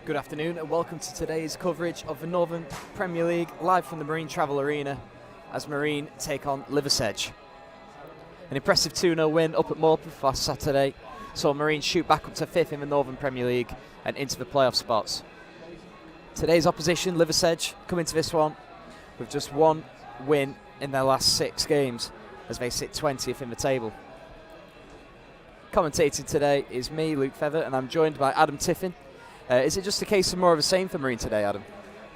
Good afternoon and welcome to today's coverage of the Northern Premier League live from the Marine Travel Arena as Marine take on Liversedge. An impressive 2-0 win up at Morpeth last Saturday saw Marine shoot back up to 5th in the Northern Premier League and into the playoff spots. Today's opposition, Liversedge, come into this one with just one win in their last 6 games as they sit 20th in the table. Commentating today is me, Luke Feather, and I'm joined by Adam Tiffin. Is it just a case of more of the same for Marine today, Adam?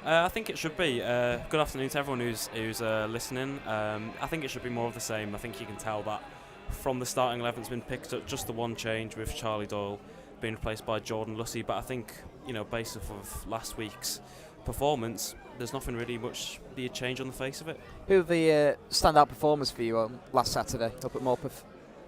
I think it should be. Good afternoon to everyone who's listening. I think it should be more of the same. I think you can tell that from the starting 11's been picked up, just the one change with Charlie Doyle being replaced by Jordan Lucy. But I think, based off of last week's performance, there's nothing really much be a change on the face of it. Who are the standout performers for you on last Saturday up at Morpeth?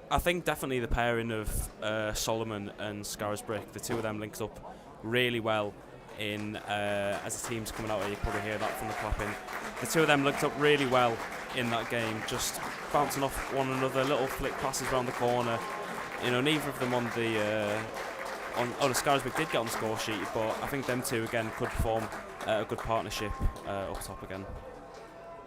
I think definitely the pairing of Solomon and Scarisbrick, the two of them linked up really well in as the team's coming out here. You probably hear that from the clapping. The two of them linked up really well in that game, just bouncing off one another, little flick passes around the corner. Neither of them on the Scarisbrick did get on the score sheet, but I think them two again could form a good partnership up top again.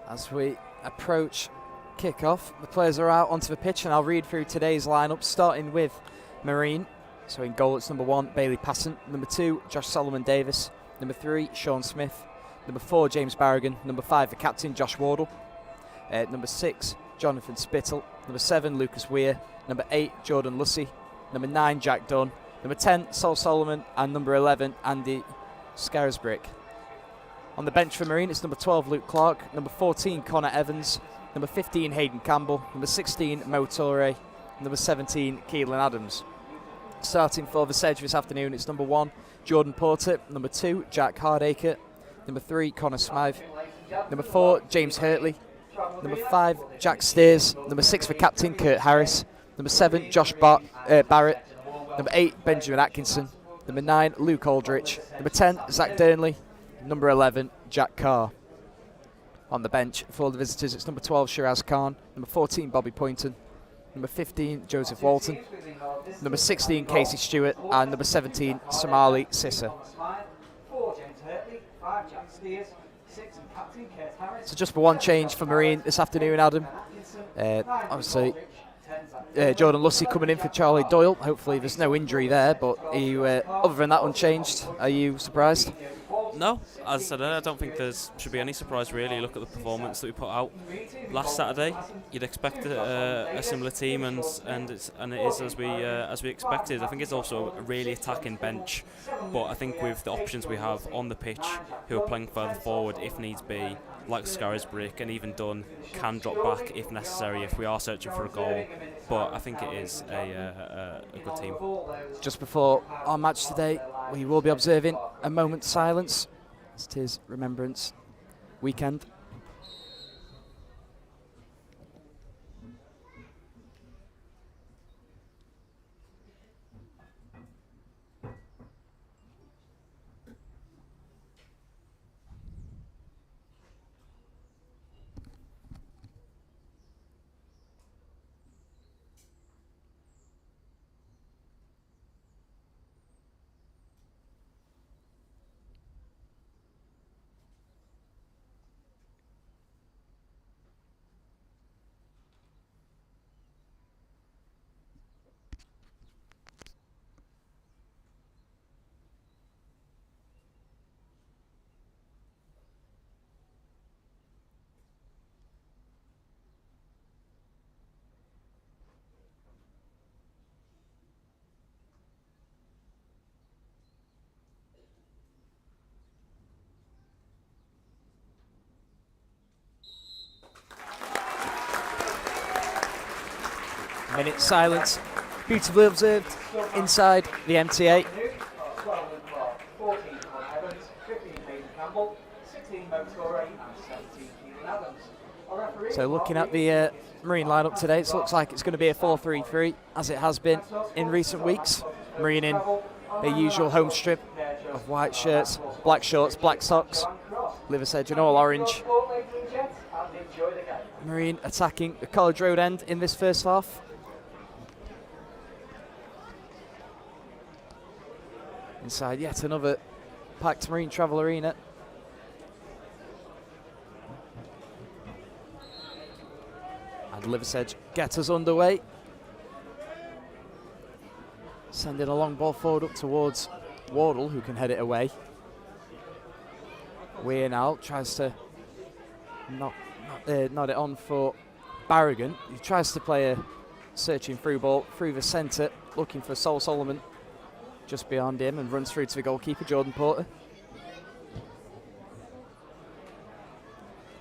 As we approach kick-off, the players are out onto the pitch, and I'll read through today's lineup, starting with Marine. So in goal, it's number 1, Bailey Passant. Number 2, Josh Solomon Davis. Number 3, Sean Smith. Number 4, James Barragan. Number 5, the captain, Josh Wardle. Number 6, Jonathan Spittle. Number 7, Lucas Weir. Number 8, Jordan Lucy. Number 9, Jack Dunn. Number 10, Sol Solomon. And number 11, Andy Scarisbrick. On the bench for Marine, it's number 12, Luke Clark. Number 14, Connor Evans. Number 15, Hayden Campbell. Number 16, Mo Torre. Number 17, Keelan Adams. Starting for the Sedge this afternoon, it's number 1, Jordan Porter. Number 2, Jack Hardacre. Number 3, Connor Smythe. Number 4, James Hurtley. Number 5, Jack Steers. Number 6, the captain, Kurt Harris. Number 7, Josh Barrett. Number 8, Benjamin Atkinson. Number 9, Luke Aldrich. Number 10, Zach Durnley. Number 11, Jack Carr. On the bench for the visitors, it's number 12, Shiraz Khan. Number 14, Bobby Poynton. Number 15, Joseph Walton. Number 16, Casey Stewart. And number 17, Somali Sissa. So just for one change for Marine this afternoon, Adam. Obviously, Jordan Lucy coming in for Charlie Doyle. Hopefully there's no injury there, but are you, other than that unchanged, are you surprised? No, as I said, I don't think there should be any surprise really. Look at the performance that we put out last Saturday. You'd expect a similar team, and it is as we expected. I think it's also a really attacking bench, but I think with the options we have on the pitch, who are playing further forward if needs be, like Scarisbrick and even Dunn, can drop back if necessary if we are searching for a goal. But I think it is a good team. Just before our match today, we will be observing a moment's silence. It is Remembrance Weekend. Minute silence, beautifully observed inside the MTA. So looking at the Marine lineup today, it looks like it's going to be a 4-3-3 as it has been in recent weeks. Marine in their usual home strip of white shirts, black shorts, black socks, Liversedge in all orange. Marine attacking the College Road end in this first half. Inside yet another packed Marine Travel Arena. And Liversedge get us underway. Sending a long ball forward up towards Wardle, who can head it away. Weir now tries to nod it on for Barragan. He tries to play a searching through ball through the centre, looking for Sol Solomon just beyond him, and runs through to the goalkeeper, Jordan Porter.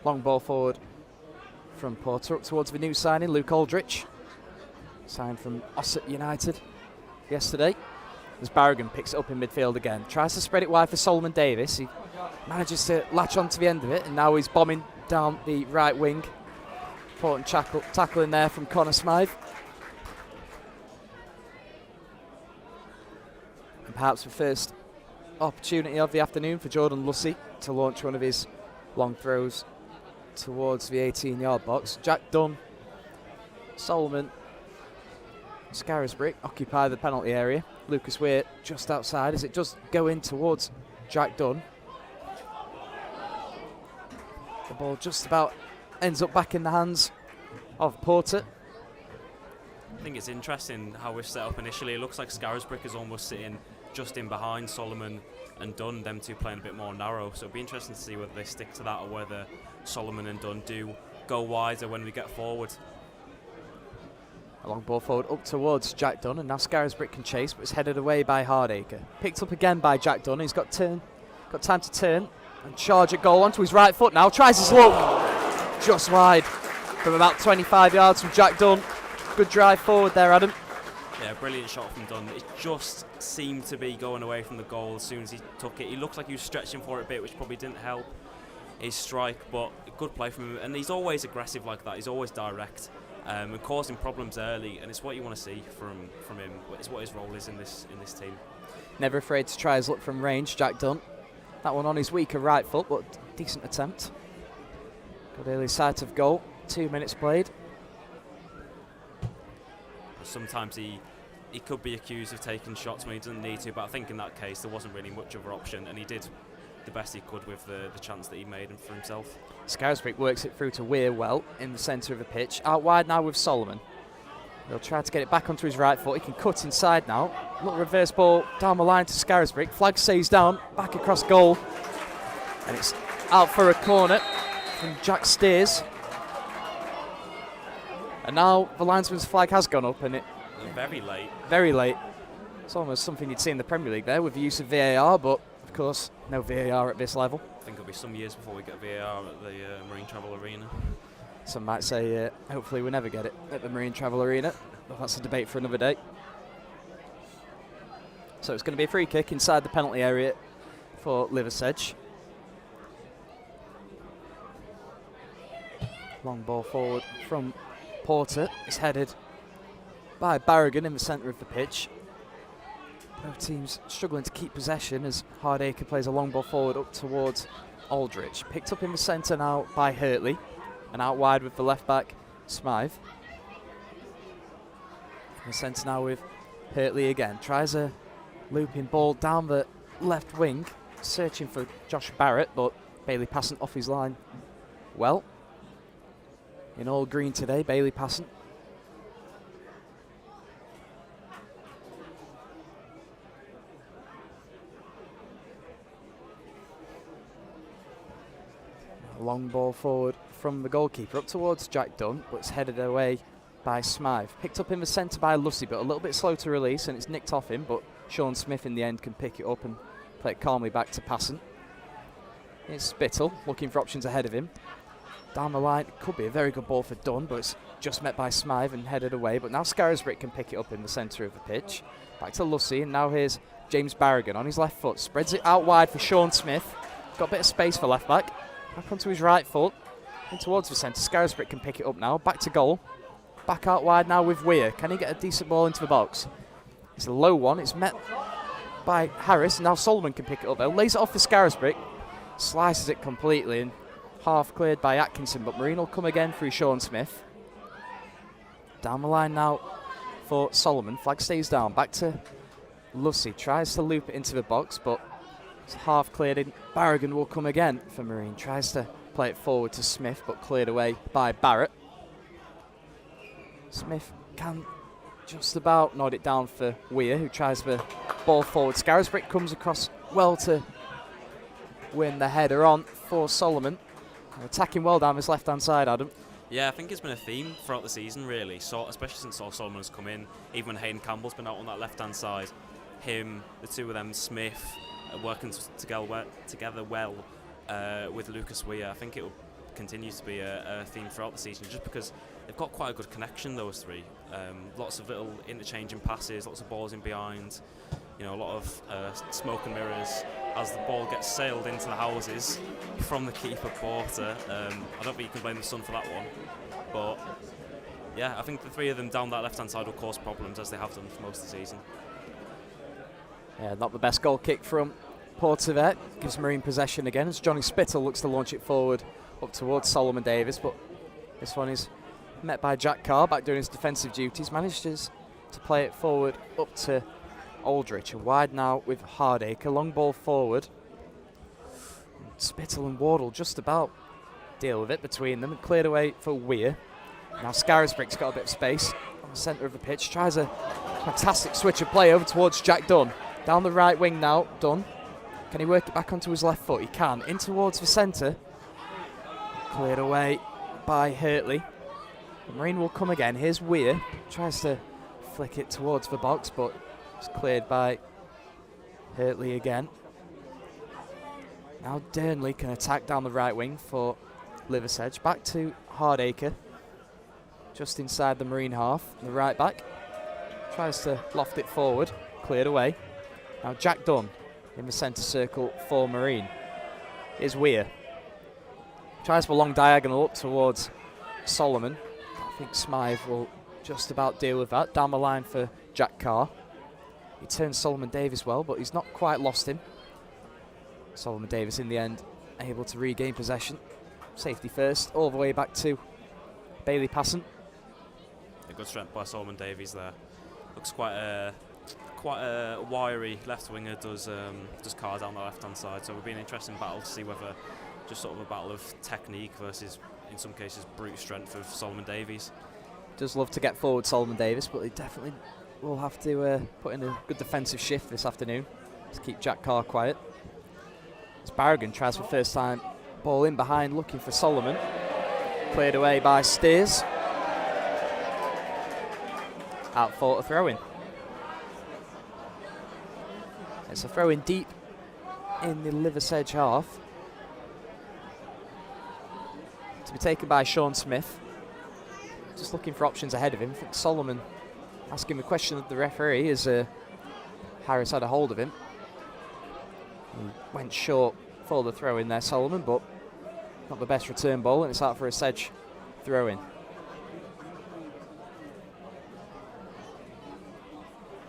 Long ball forward from Porter up towards the new signing, Luke Aldrich. Signed from Ossett United yesterday. As Barragan picks it up in midfield again. Tries to spread it wide for Solomon Davis. He manages to latch onto the end of it, and now he's bombing down the right wing. Important tackle in there from Connor Smythe. And perhaps the first opportunity of the afternoon for Jordan Lussey to launch one of his long throws towards the 18-yard box. Jack Dunn, Solomon, Scarisbrick occupy the penalty area. Lucas Weir just outside as it does go in towards Jack Dunn. The ball just about ends up back in the hands of Porter. I think it's interesting how we're set up initially. It looks like Scarisbrick is almost sitting just in behind Solomon and Dunn, them two playing a bit more narrow. So it'll be interesting to see whether they stick to that or whether Solomon and Dunn do go wider when we get forward. A long ball forward up towards Jack Dunn, and now Scarisbrick can chase, but it's headed away by Hardacre. Picked up again by Jack Dunn. He's got time to turn and charge at goal onto his right foot now. Tries his luck. Just wide from about 25 yards from Jack Dunn. Good drive forward there, Adam. Yeah, brilliant shot from Dunn. It just seemed to be going away from the goal as soon as he took it. He looked like he was stretching for it a bit, which probably didn't help his strike, but good play from him. And he's always aggressive like that. He's always direct and causing problems early, and it's what you want to see from him. It's what his role is in this team. Never afraid to try his luck from range, Jack Dunn. That one on his weaker right foot, but decent attempt. Good early sight of goal. 2 minutes played. Sometimes he could be accused of taking shots when he doesn't need to, but I think in that case there wasn't really much other option, and he did the best he could with the chance that he made for himself. Scarisbrick works it through to Weir well in the centre of the pitch. Out wide now with Solomon. He'll try to get it back onto his right foot. He can cut inside now. Little reverse ball down the line to Scarisbrick. Flag stays down, back across goal. And it's out for a corner from Jack Steers. And now the linesman's flag has gone up, and it... Very late. Very late. It's almost something you'd see in the Premier League there with the use of VAR, but of course, no VAR at this level. I think it'll be some years before we get VAR at the Marine Travel Arena. Some might say hopefully we never get it at the Marine Travel Arena, but that's a debate for another day. So it's going to be a free kick inside the penalty area for Liversedge. Long ball forward from Porter. It's headed by Barragan in the centre of the pitch. Both teams struggling to keep possession as Hardacre plays a long ball forward up towards Aldrich. Picked up in the centre now by Hurtley, and out wide with the left back Smythe. In the centre now with Hurtley again. Tries a looping ball down the left wing, searching for Josh Barrett, but Bailey Passant off his line well. In all green today, Bailey Passant. A long ball forward from the goalkeeper up towards Jack Dunn, but it's headed away by Smythe. Picked up in the centre by Lussey, but a little bit slow to release, and it's nicked off him, but Sean Smith in the end can pick it up and play it calmly back to Passant. It's Spittle looking for options ahead of him. Down the line, it could be a very good ball for Dunn, but it's just met by Smythe and headed away. But now Scarisbrick can pick it up in the centre of the pitch. Back to Lussey, and now here's James Barragan on his left foot. Spreads it out wide for Sean Smith. Got a bit of space for left back. Back onto his right foot, in towards the centre. Scarisbrick can pick it up now. Back to goal. Back out wide now with Weir. Can he get a decent ball into the box? It's a low one. It's met by Harris. Now Solomon can pick it up. Though lays it off for Scarisbrick. Slices it completely and half cleared by Atkinson, but Marine will come again through Sean Smith. Down the line now for Solomon. Flag stays down. Back to Lussey. Tries to loop it into the box, but It's half cleared in. Barragan will come again for Marine. Tries to play it forward to Smith, but cleared away by Barrett. Smith can just about nod it down for Weir, who tries the ball forward. Scarisbrick comes across well to win the header on for Solomon. Attacking well down his left-hand side, Adam. Yeah, I think it's been a theme throughout the season, really. So, especially since Solomon has come in, even when Hayden Campbell's been out on that left-hand side. Him, the two of them, Smith, working together well with Lucas Weir. I think it will continue to be a theme throughout the season, just because they've got quite a good connection, those three. Lots of little interchanging passes, lots of balls in behind. A lot of smoke and mirrors as the ball gets sailed into the houses from the keeper Porter. I don't think you can blame the sun for that one. But yeah, I think the three of them down that left-hand side will cause problems, as they have done for most of the season. Yeah, not the best goal kick from Porter there. Gives Marine possession again as Johnny Spittle looks to launch it forward up towards Solomon Davis. But this one is met by Jack Carr back doing his defensive duties. Manages to play it forward up to Aldrich, and wide now with Hardacre. Long ball forward. Spittle and Wardle just about deal with it between them and cleared away for Weir. Now Scarisbrick's got a bit of space on the centre of the pitch. Tries a fantastic switch of play over towards Jack Dunn. Down the right wing now, Dunn. Can he work it back onto his left foot? He can. In towards the centre. Cleared away by Hurtley. The Marine will come again. Here's Weir. Tries to flick it towards the box, but it's cleared by Hurtley again. Now Durnley can attack down the right wing for Liversedge. Back to Hardacre. Just inside the Marine half. The right back tries to loft it forward. Cleared away. Now Jack Dunn in the centre circle for Marine. Here's Weir. Tries for a long diagonal up towards Solomon. I think Smythe will just about deal with that. Down the line for Jack Carr. He turns Solomon Davis well, but he's not quite lost him. Solomon Davis in the end able to regain possession. Safety first, all the way back to Bailey Passant. A good strength by Solomon Davies there. Looks quite a wiry left winger, does Carr down the left hand side. So it'll be an interesting battle to see whether just sort of a battle of technique versus, in some cases, brute strength of Solomon Davies. Does love to get forward Solomon Davis, but he definitely will have to put in a good defensive shift this afternoon to keep Jack Carr quiet. As Barragan tries for first time, ball in behind looking for Solomon. Cleared away by Steers. Out for a throw-in. It's a throw-in deep in the Liversedge half. To be taken by Sean Smith. Just looking for options ahead of him. I think Solomon asking the question of the referee as Harris had a hold of him. He went short for the throw in there, Solomon, but not the best return ball, and it's out for a Sedge throw in.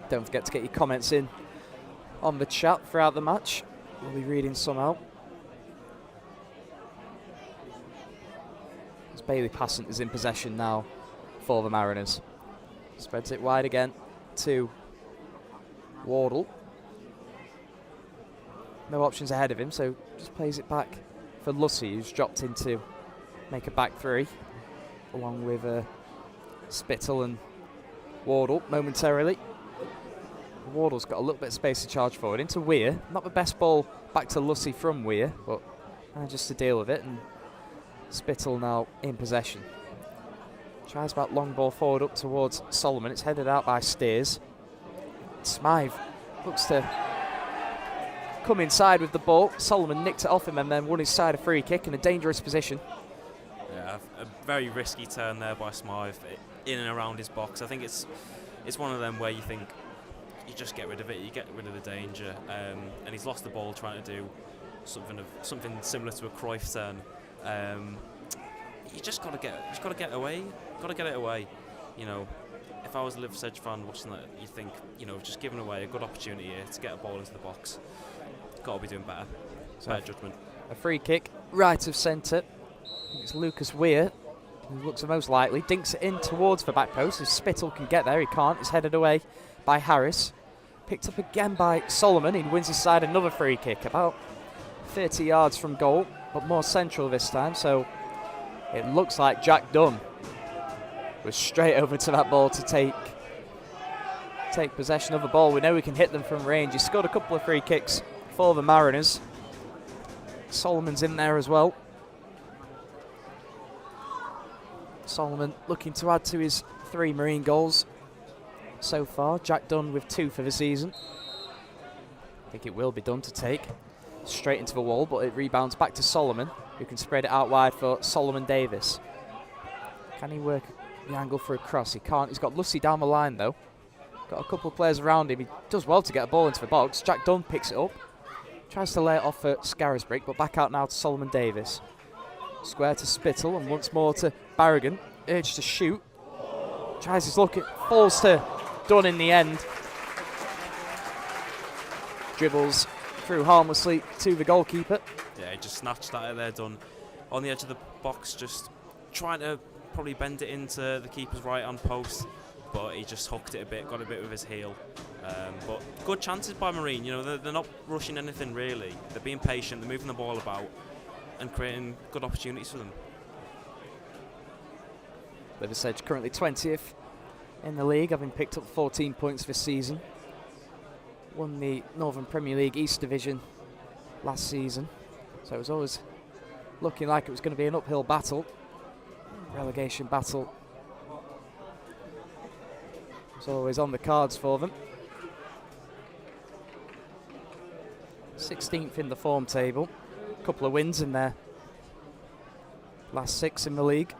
Don't forget to get your comments in on the chat throughout the match. We'll be reading some out. As Bailey Passant is in possession now for the Mariners. Spreads it wide again to Wardle. No options ahead of him, so just plays it back for Lussey, who's dropped in to make a back three, along with Spittle and Wardle momentarily. Wardle's got a little bit of space to charge forward into Weir. Not the best ball back to Lussey from Weir, but manages to deal with it, and Spittle now in possession. Tries that long ball forward up towards Solomon. It's headed out by Steers. Smythe looks to come inside with the ball. Solomon nicked it off him and then won his side a free kick in a dangerous position. Yeah, a very risky turn there by Smythe in and around his box. I think it's one of them where you think you just get rid of it, you get rid of the danger, and he's lost the ball trying to do something similar to a Cruyff turn. You just got to get away. Got to get it away. You know, if I was a Liversedge fan watching that, you think, just giving away a good opportunity here to get a ball into the box. Got to be doing better. Better judgment. A free kick, right of centre. It's Lucas Weir who looks the most likely. Dinks it in towards the back post. If Spittle can get there, he can't. It's headed away by Harris. Picked up again by Solomon. He wins his side another free kick, about 30 yards from goal, but more central this time. So it looks like Jack Dunn was straight over to that ball to take possession of the ball. We know we can hit them from range. He scored a couple of free kicks for the Mariners. Solomon's in there as well. Solomon looking to add to his 3 Marine goals so far. Jack Dunn with 2 for the season. I think it will be done to take. Straight into the wall, but it rebounds back to Solomon, who can spread it out wide for Solomon Davis. Can he work the angle for a cross? He can't. He's got Lucy down the line, though. Got a couple of players around him. He does well to get a ball into the box. Jack Dunn picks it up. Tries to lay it off for Scarisbrick, but back out now to Solomon Davis. Square to Spittle, and once more to Barragan. Urge to shoot. Tries his luck. It falls to Dunn in the end. Dribbles through harmlessly to the goalkeeper. Yeah, he just snatched that out there, Dunn. On the edge of the box, just trying to probably bend it into the keeper's right-hand post, but he just hooked it a bit, got a bit with his heel. But good chances by Marine. You know, they're not rushing anything really. They're being patient, they're moving the ball about and creating good opportunities for them. Liversedge currently 20th in the league, having picked up 14 points this season. Won the Northern Premier League East Division last season, so it was always looking like it was going to be an uphill battle. Relegation battle was always on the cards for them. 16th in the form table, a couple of wins in their last 6 in the league.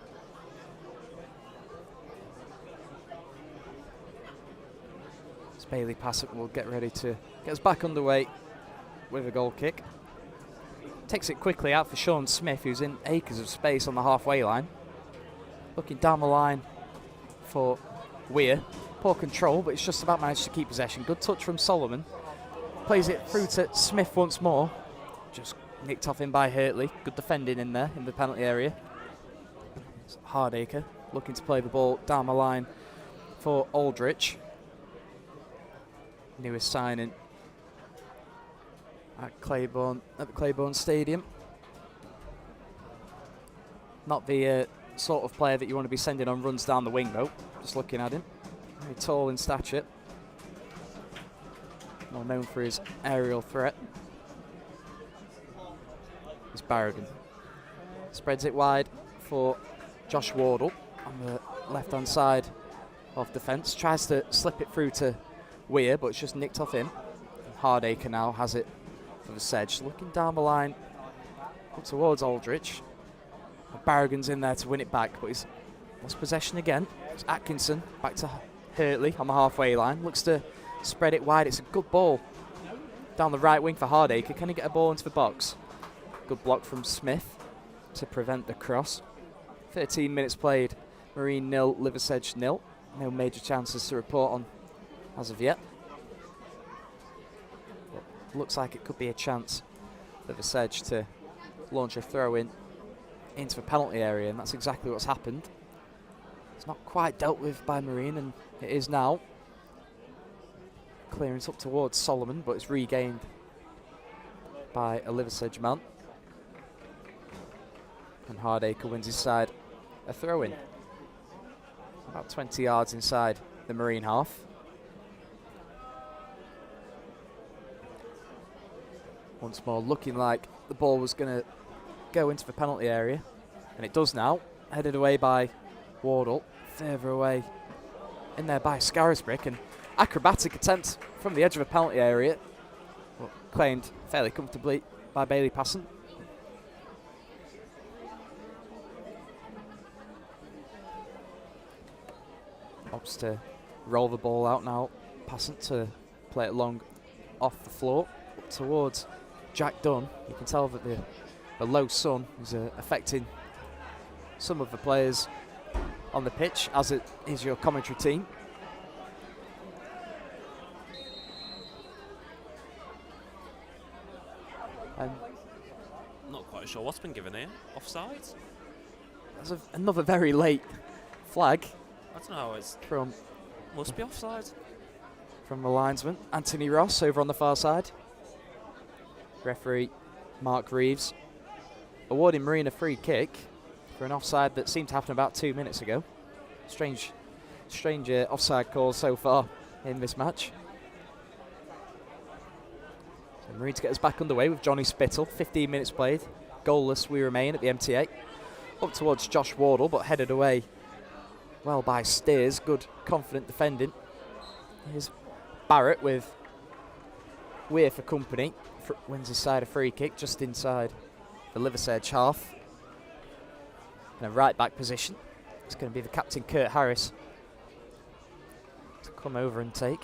Bailey Passett will get ready to get us back underway with a goal kick. Takes it quickly out for Sean Smith, who's in acres of space on the halfway line. Looking down the line for Weir. Poor control, but it's just about managed to keep possession. Good touch from Solomon. Plays it through to Smith once more. Just nicked off him by Hurtley. Good defending in there in the penalty area. It's Hardacre looking to play the ball down the line for Aldrich. Newest signing at the Claiborne Stadium. Not the sort of player that you want to be sending on runs down the wing, though. Just looking at him, very tall in stature, more known for his aerial threat. It's Barragan. Spreads it wide for Josh Wardle on the left-hand side of defence. Tries to slip it through to Weir, but it's just nicked off him. Hardacre now has it for the Sedge. Looking down the line up towards Aldrich. Barragan's in there to win it back, but he's lost possession again. It's Atkinson back to Hurtley on the halfway line. Looks to spread it wide. It's a good ball down the right wing for Hardacre. Can he get a ball into the box? Good block from Smith to prevent the cross. 13 minutes played. Marine 0, Liversedge 0. No major chances to report on as of yet. But looks like it could be a chance for Liversedge to launch a throw-in into the penalty area, and that's exactly what's happened. It's not quite dealt with by Marine, and it is now. Clearance up towards Solomon, but it's regained by a Liversedge man. And Hardacre wins his side a throw-in. About 20 yards inside the Marine half. Once more looking like the ball was going to go into the penalty area, and it does now. Headed away by Wardle, further away in there by Scarisbrick, and acrobatic attempt from the edge of a penalty area, but claimed fairly comfortably by Bailey Passant. Opts to roll the ball out now. Passant to play it long off the floor up towards Jack Dunn. You can tell that the low sun is affecting some of the players on the pitch, as it is your commentary team. Not quite sure what's been given here. Offside? There's another very late flag. I don't know how it's from must be offside. from the linesman, Anthony Ross, over on the far side. Referee Mark Reeves awarding Marine a free kick for an offside that seemed to happen about 2 minutes ago. Strange offside calls so far in this match. So Marine to get us back underway with Johnny Spittle. 15 minutes played. Goalless we remain at the MTA. Up towards Josh Wardle, but headed away well by Steers. Good, confident defending. Here's Barrett with Weir for company. Wins his side a free kick just inside the Liversedge half. In a right back position. It's going to be the captain, Kurt Harris, to come over and take.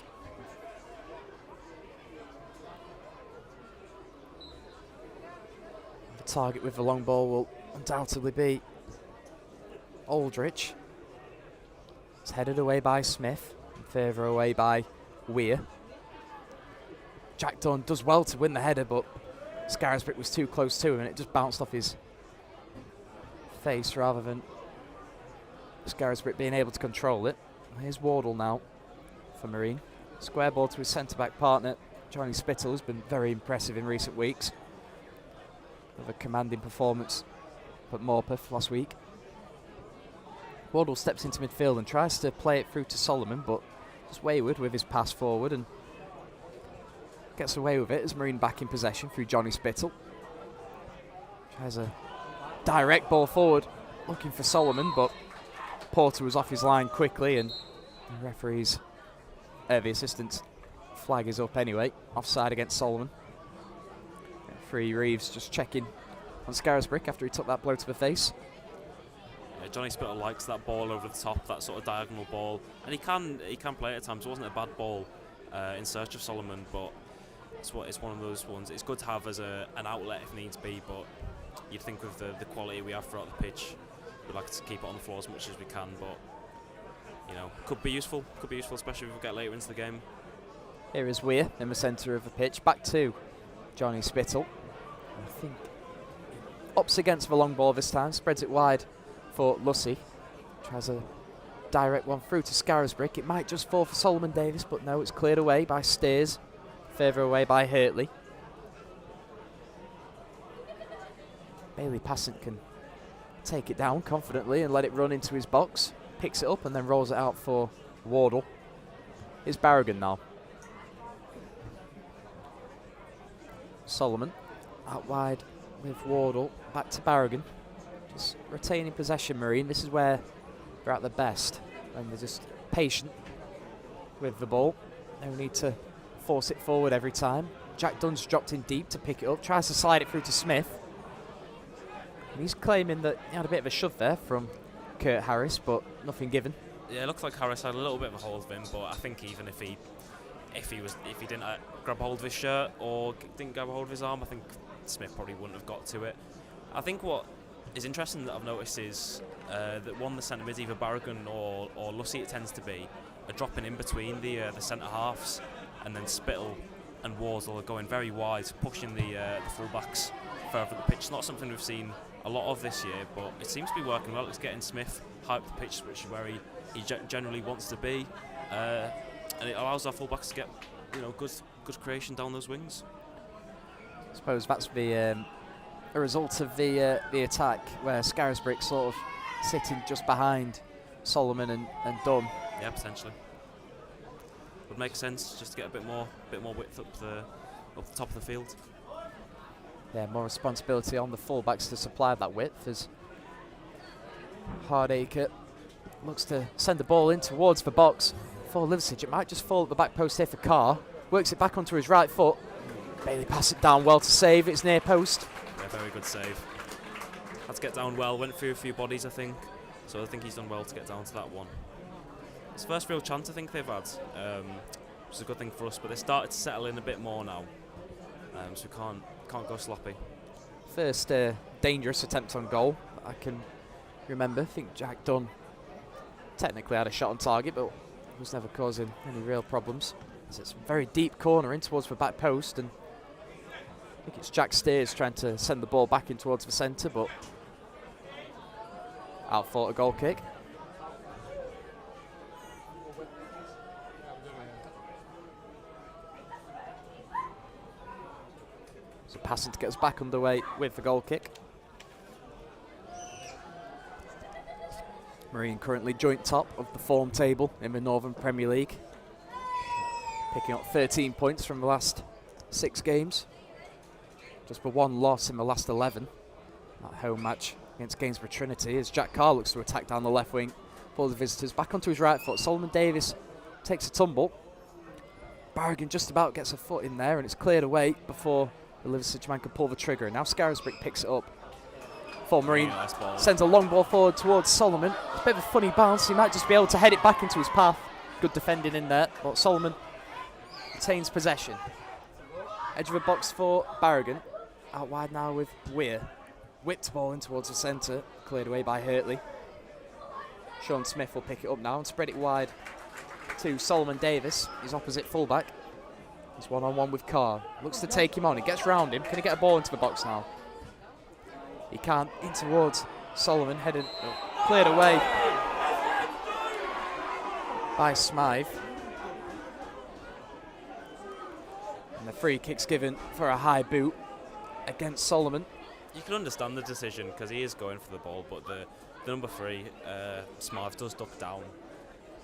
The target with the long ball will undoubtedly be Aldrich. It's headed away by Smith, and further away by Weir. Jack Dunn does well to win the header, but Scarisbrick was too close to him and it just bounced off his face rather than Scarisbrick being able to control it. Here's Wardle now for Marine. Square ball to his centre-back partner, Johnny Spittle, who's been very impressive in recent weeks. With a commanding performance at Morpeth last week. Wardle steps into midfield and tries to play it through to Solomon, but just wayward with his pass forward and gets away with it as Marine back in possession through Johnny Spittle. Tries a direct ball forward, looking for Solomon, but Porter was off his line quickly and the referee's, the assistant's flag is up anyway. Offside against Solomon. Referee Reeves just checking on Scarisbrick after he took that blow to the face. Yeah, Johnny Spittle likes that ball over the top, that sort of diagonal ball, and he can play it at times. It wasn't a bad ball in search of Solomon, but it's one of those ones. It's good to have as an outlet if needs be, but you'd think with the quality we have throughout the pitch, we'd like to keep it on the floor as much as we can, but you know, could be useful, especially if we get later into the game. Here is Weir in the centre of the pitch, back to Johnny Spittle. I think ups against the long ball this time, spreads it wide for Lussey. Tries a direct one through to Scarisbrick. It might just fall for Solomon Davis, but no, it's cleared away by Steers, further away by Hurtley. Bailey Passant can take it down confidently and let it run into his box. Picks it up and then rolls it out for Wardle. Here's Barragan now. Solomon out wide with Wardle. Back to Barragan. Just retaining possession, Marine. This is where they're at their best. And they're just patient with the ball. No need to force it forward every time. Jack Dunn's dropped in deep to pick it up. Tries to slide it through to Smith. And he's claiming that he had a bit of a shove there from Kurt Harris, but nothing given. Yeah, it looks like Harris had a little bit of a hold of him, but I think even if he didn't grab hold of his shirt or didn't grab hold of his arm, I think Smith probably wouldn't have got to it. I think what is interesting that I've noticed is that the centre mids, either Barragan or Lussey it tends to be, are dropping in between the centre halves, and then Spittle and Wardle are going very wide, pushing the full-backs further up the pitch. It's not something we've seen a lot of this year, but it seems to be working well. It's getting Smith high up the pitch, which is where he generally wants to be, and it allows our full-backs to get good creation down those wings. I suppose that's the result of the attack, where Scarisbrick sort of sitting just behind Solomon and Dunn. Yeah, potentially. Would make sense just to get a bit more width up the top of the field. Yeah, more responsibility on the fullbacks to supply that width as Hardacre looks to send the ball in towards the box for Liversedge. It might just fall at the back post here for Carr. Works it back onto his right foot. Bailey passes it down well to save. It's near post. Yeah, very good save. Had to get down well. Went through a few bodies, I think. So I think he's done well to get down to that one. It's the first real chance I think they've had, which is a good thing for us. But they started to settle in a bit more now, so we can't go sloppy. First dangerous attempt on goal I can remember. I think Jack Dunn technically had a shot on target, but was never causing any real problems. So it's a very deep corner in towards the back post, and I think it's Jack Steers trying to send the ball back in towards the centre, but out fought a goal kick. So passing to get us back underway with the goal kick. Marine currently joint top of the form table in the Northern Premier League, picking up 13 points from the last 6 games. Just for 1 loss in the last 11. That home match against Gainsborough Trinity as Jack Carr looks to attack down the left wing for the visitors. Back onto his right foot. Solomon Davis takes a tumble. Barragan just about gets a foot in there and it's cleared away before the Liversedge man can pull the trigger. And now Scarisbrick picks it up. For Marine, nice sends a long ball forward towards Solomon. It's a bit of a funny bounce. He might just be able to head it back into his path. Good defending in there, but Solomon retains possession. Edge of the box for Barragan. Out wide now with Weir. Whipped ball in towards the centre. Cleared away by Hurtley. Sean Smith will pick it up now and spread it wide to Solomon Davis, his opposite fullback. He's one-on-one with Carr. Looks to take him on. He gets round him. Can he get a ball into the box now? He can't. In towards Solomon. Headed, cleared away by Smythe. And the free kick's given for a high boot against Solomon. You can understand the decision because he is going for the ball, but the number 3, Smythe, does duck down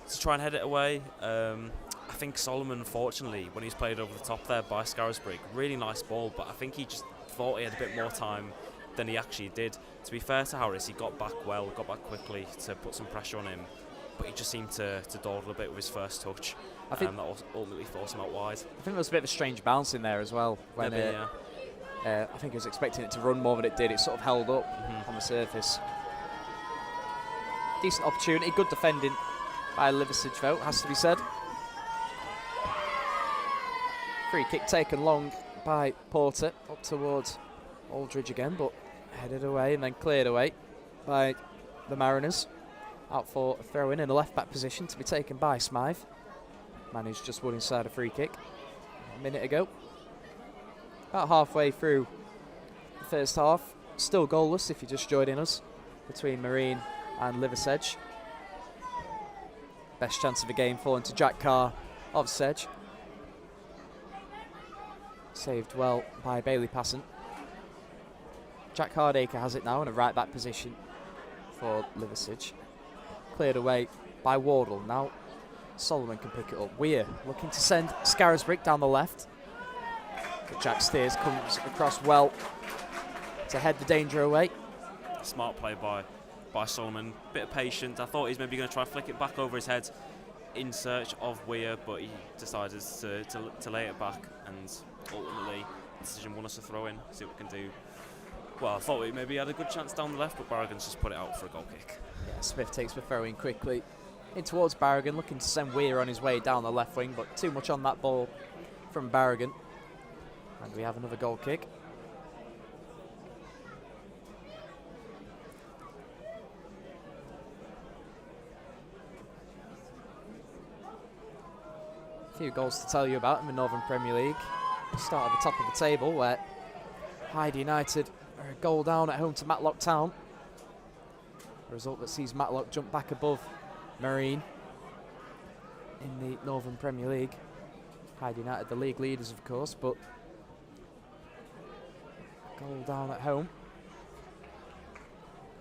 to try and head it away. I think Solomon, unfortunately, when he's played over the top there by Scarisbrick, really nice ball, but I think he just thought he had a bit more time than he actually did. To be fair to Harris, he got back well, got back quickly to put some pressure on him, but he just seemed to dawdle a bit with his first touch. I think that ultimately forced him out wide. I think there was a bit of a strange bounce in there as well. When I think he was expecting it to run more than it did. It sort of held up on the surface. Decent opportunity, good defending by Liversedge though, has to be said. Free kick taken long by Porter up towards Aldridge again, but headed away and then cleared away by the Mariners. Out for a throw in a left back position to be taken by Smythe. Managed just one inside a free kick a minute ago. About halfway through the first half, still goalless if you're just joining us, between Marine and Liversedge. Best chance of the game falling to Jack Carr of Sedge. Saved well by Bailey Passant. Jack Hardacre has it now in a right back position for Liversedge. Cleared away by Wardle. Now Solomon can pick it up. Weir looking to send Scarisbrick down the left. But Jack Steers comes across well to head the danger away. Smart play by Solomon. Bit of patience. I thought he's maybe going to try to flick it back over his head in search of Weir, but he decided to lay it back, and ultimately the decision won us a throw in. See what we can do. Well, I thought we maybe had a good chance down the left, but Barragan's just put it out for a goal kick. Yeah, Smith takes the throw in quickly. In towards Barragan, looking to send Weir on his way down the left wing, but too much on that ball from Barragan. And we have another goal kick. A few goals to tell you about in the Northern Premier League. Start at the top of the table where Hyde United are a goal down at home to Matlock Town. A result that sees Matlock jump back above Marine in the Northern Premier League. Hyde United the league leaders of course, but goal down at home.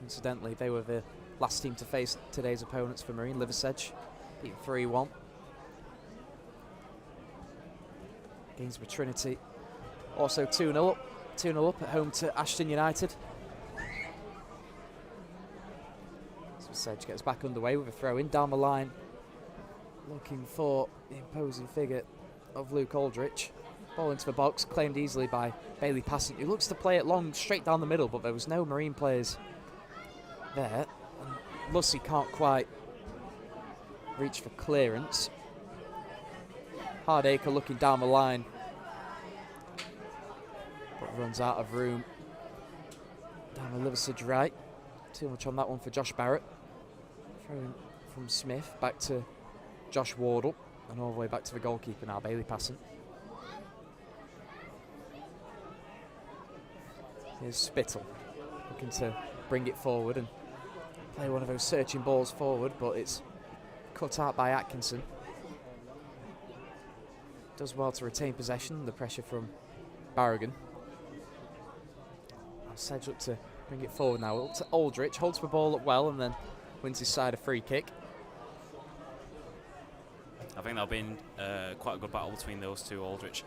Incidentally, they were the last team to face today's opponents for Marine, Liversedge, beaten 3-1. Gainsborough Trinity also 2-0 up. 2-0 up at home to Ashton United. Sedge gets back underway with a throw in down the line, looking for the imposing figure of Luke Aldrich. Ball into the box, claimed easily by Bailey Passant, who looks to play it long straight down the middle, but there was no Marine players there. And Lucy can't quite reach for clearance. Hardacre looking down the line, but runs out of room down the Liversedge right. Too much on that one for Josh Barrett. Throwing from Smith back to Josh Wardle, and all the way back to the goalkeeper now, Bailey Passant. Here's Spittle looking to bring it forward and play one of those searching balls forward, but it's cut out by Atkinson. Does well to retain possession, the pressure from Barragan. Sedge up to bring it forward now. Up to Aldrich, holds the ball up well and then wins his side a free kick. I think that'll be quite a good battle between those two, Aldrich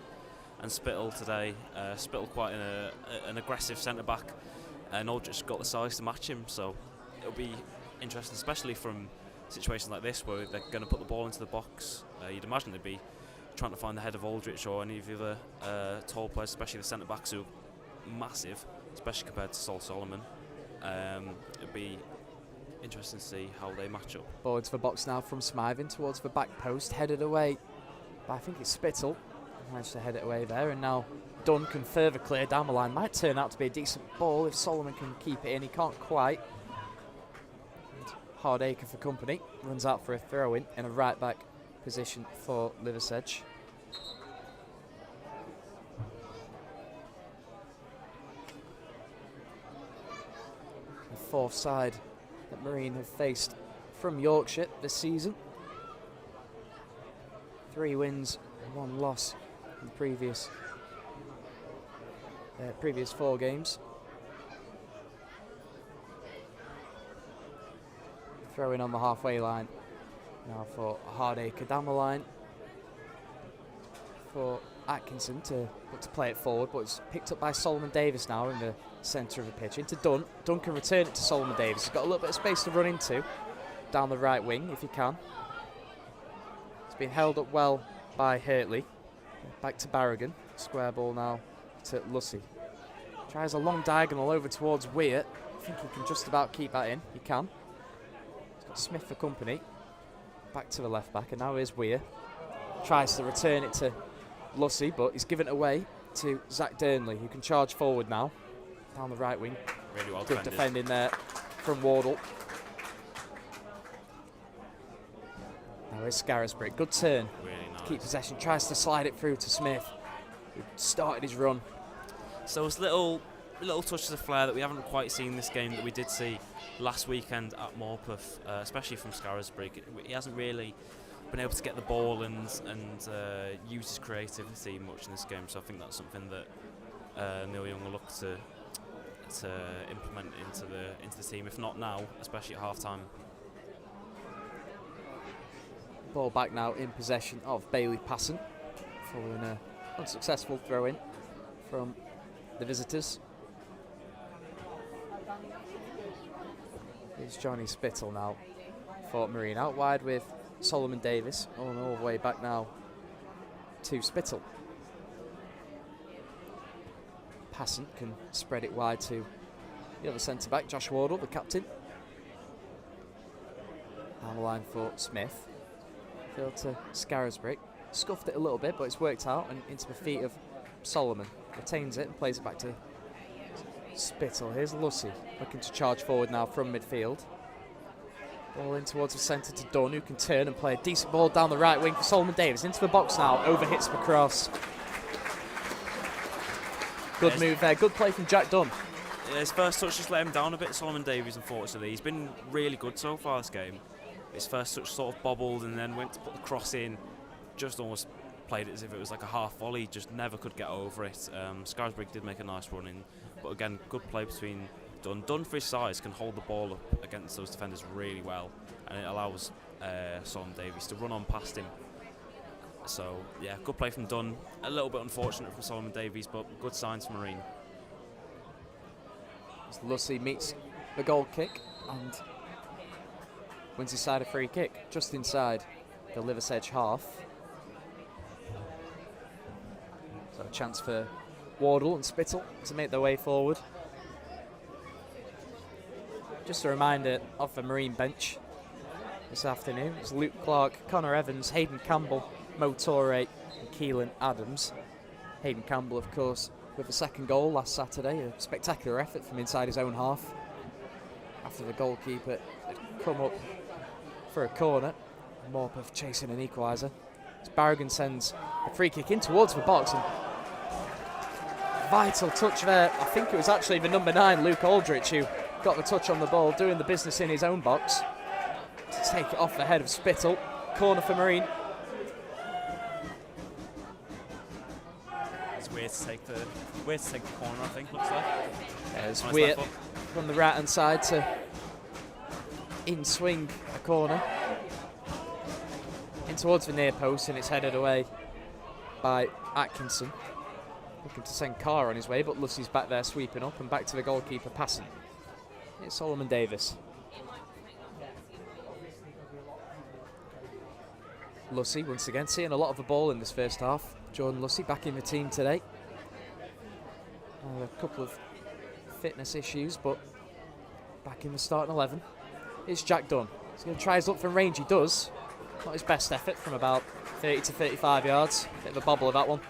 and Spittle today. Spittle quite an aggressive centre-back, and Aldrich got the size to match him, so it'll be interesting, especially from situations like this where they're going to put the ball into the box. You'd imagine they'd be trying to find the head of Aldrich or any of the other tall players, especially the centre-backs who are massive, especially compared to Sol Solomon. It'd be interesting to see how they match up. Ball into the box now from Smythe towards the back post, headed away. But I think it's Spittle. Managed to head it away there, and now Dunn can further clear down the line. Might turn out to be a decent ball if Solomon can keep it in. He can't quite. And Hardacre for company. Runs out for a throw-in a right back position for Liversedge. The fourth side that Marine have faced from Yorkshire this season. 3 wins and 1 loss in the previous 4 games. Throw in on the halfway line now for Hardacre down the line for Atkinson to look to play it forward, but it's picked up by Solomon Davis now in the centre of the pitch into Dunn. Dunn can return it to Solomon Davis. He's got a little bit of space to run into down the right wing if he can. It's been held up well by Hurtley. Back to Barragan. Square ball now to Lussey. Tries a long diagonal over towards Weir. I think he can just about keep that in. He can. He's got Smith for company. Back to the left back, and now here's Weir. Tries to return it to Lussey, but he's given it away to Zach Durnley, who can charge forward now. Down the right wing. Really well Good defended. defending there from Wardle. Now here's Scarisbrick. Good turn. Really nice. Keep possession. Tries to slide it through to Smith, who started his run. So it's little touches of flair that we haven't quite seen this game that we did see last weekend at Morpeth, especially from Scarisbrick. He hasn't really been able to get the ball and use his creativity much in this game. So I think that's something that Neil Young will look to implement into the team, if not now, especially at half time. Ball back now in possession of Bailey Passon, following an unsuccessful throw-in from the visitors. Here's Johnny Spittle now for Marine, out wide with Solomon Davis, all the way back now to Spittle. Passon can spread it wide to the other centre-back, Josh Wardle, the captain. Down the line for Smith. Field to Scarisbrick. Scuffed it a little bit, but it's worked out and into the feet of Solomon. Retains it and plays it back to Spittle. Here's Lussey looking to charge forward now from midfield. Ball in towards the centre to Dunn, who can turn and play a decent ball down the right wing for Solomon Davis. Into the box now, overhits the cross. Good move there, good play from Jack Dunn. Yeah, his first touch just let him down a bit, Solomon Davies, unfortunately. He's been really good so far this game. His first touch sort of bobbled and then went to put the cross in, just almost played it as if it was like a half volley, just never could get over it. Scarisbrick did make a nice run in, but again, good play between Dunn. Dunn, for his size, can hold the ball up against those defenders really well, and it allows Solomon Davies to run on past him. So, yeah, good play from Dunn. A little bit unfortunate from Solomon Davies, but good signs for Marine. As Lussey meets the goal kick and wins his side a free kick just inside the Liversedge half. So a chance for Wardle and Spittle to make their way forward. Just a reminder of the Marine bench this afternoon. It's Luke Clark, Connor Evans, Hayden Campbell, Mo Torre and Keelan Adams. Hayden Campbell, of course, with the second goal last Saturday. A spectacular effort from inside his own half after the goalkeeper had come up for a corner. Morpeth chasing an equaliser. As Barragan sends a free kick in towards the box. And vital touch there. I think it was actually the number 9, Luke Aldrich, who got the touch on the ball, doing the business in his own box to take it off the head of Spittle. Corner for Marine. It's weird to take the corner, I think, looks like. Yeah, it's Nice weird left foot. from the right hand side to in swing a corner in towards the near post, and it's headed away by Atkinson. Looking to send Carr on his way, but Lucy's back there sweeping up and back to the goalkeeper passing. It's Solomon Davis. Lucy once again seeing a lot of the ball in this first half. Jordan Lucy back in the team today. A couple of fitness issues, but back in the starting 11. It's Jack Dunn. He's going to try his luck from range. He does. Not his best effort from about 30 to 35 yards. Bit of a bobble of that one.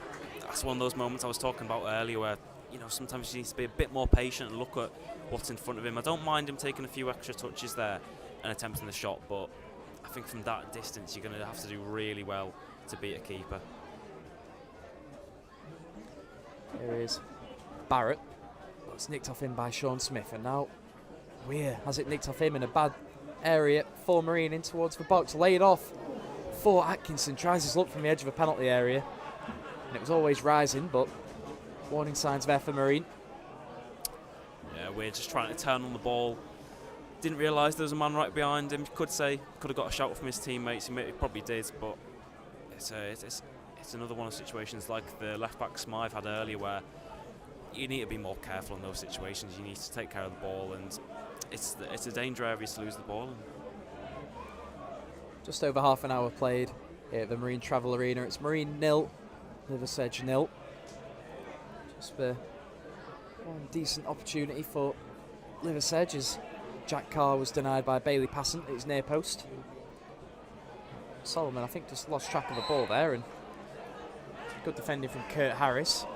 That's one of those moments I was talking about earlier where, you know, sometimes you need to be a bit more patient and look at what's in front of him. I don't mind him taking a few extra touches there and attempting the shot, but I think from that distance you're going to have to do really well to beat a keeper. Here is Barrett. It's nicked off him by Sean Smith, and now Weir has it nicked off him in a bad area for Marine in towards the box. Laid off for Atkinson. Tries his luck from the edge of the penalty area. And it was always rising, but warning signs there for Marine. Yeah, we're just trying to turn on the ball. Didn't realise there was a man right behind him. Could have got a shout from his teammates. He probably did, but it's another one of the situations like the left back Smythe had earlier, where you need to be more careful in those situations. You need to take care of the ball, and it's a danger area to lose the ball. Just over half an hour played here at the Marine Travel Arena. It's Marine 0, Liversedge 0. Just for one decent opportunity for Liversedge as Jack Carr was denied by Bailey Passant at his near post. Solomon, I think, just lost track of the ball there, and good defending from Kurt Harris.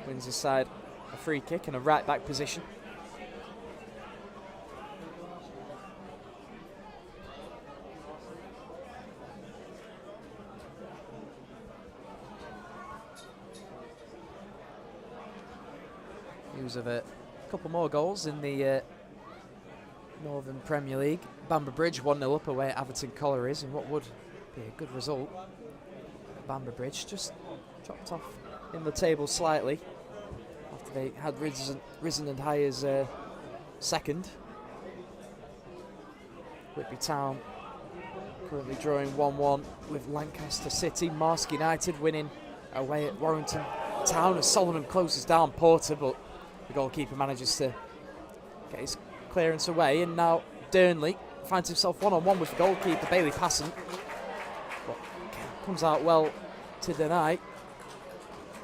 Wins his side a free kick in a right back position. News of a couple more goals in the Northern Premier League. Bamber Bridge 1-0 up away at Atherton Collieries, and what would be a good result. Bamber Bridge just dropped off in the table slightly after they had risen and high as second. Whitby Town currently drawing 1-1 with Lancaster City. Marske United winning away at Warrington Town as Solomon closes down Porter, but the goalkeeper manages to get his clearance away, and now Durnley finds himself one-on-one with the goalkeeper Bailey Passant, but comes out well to deny.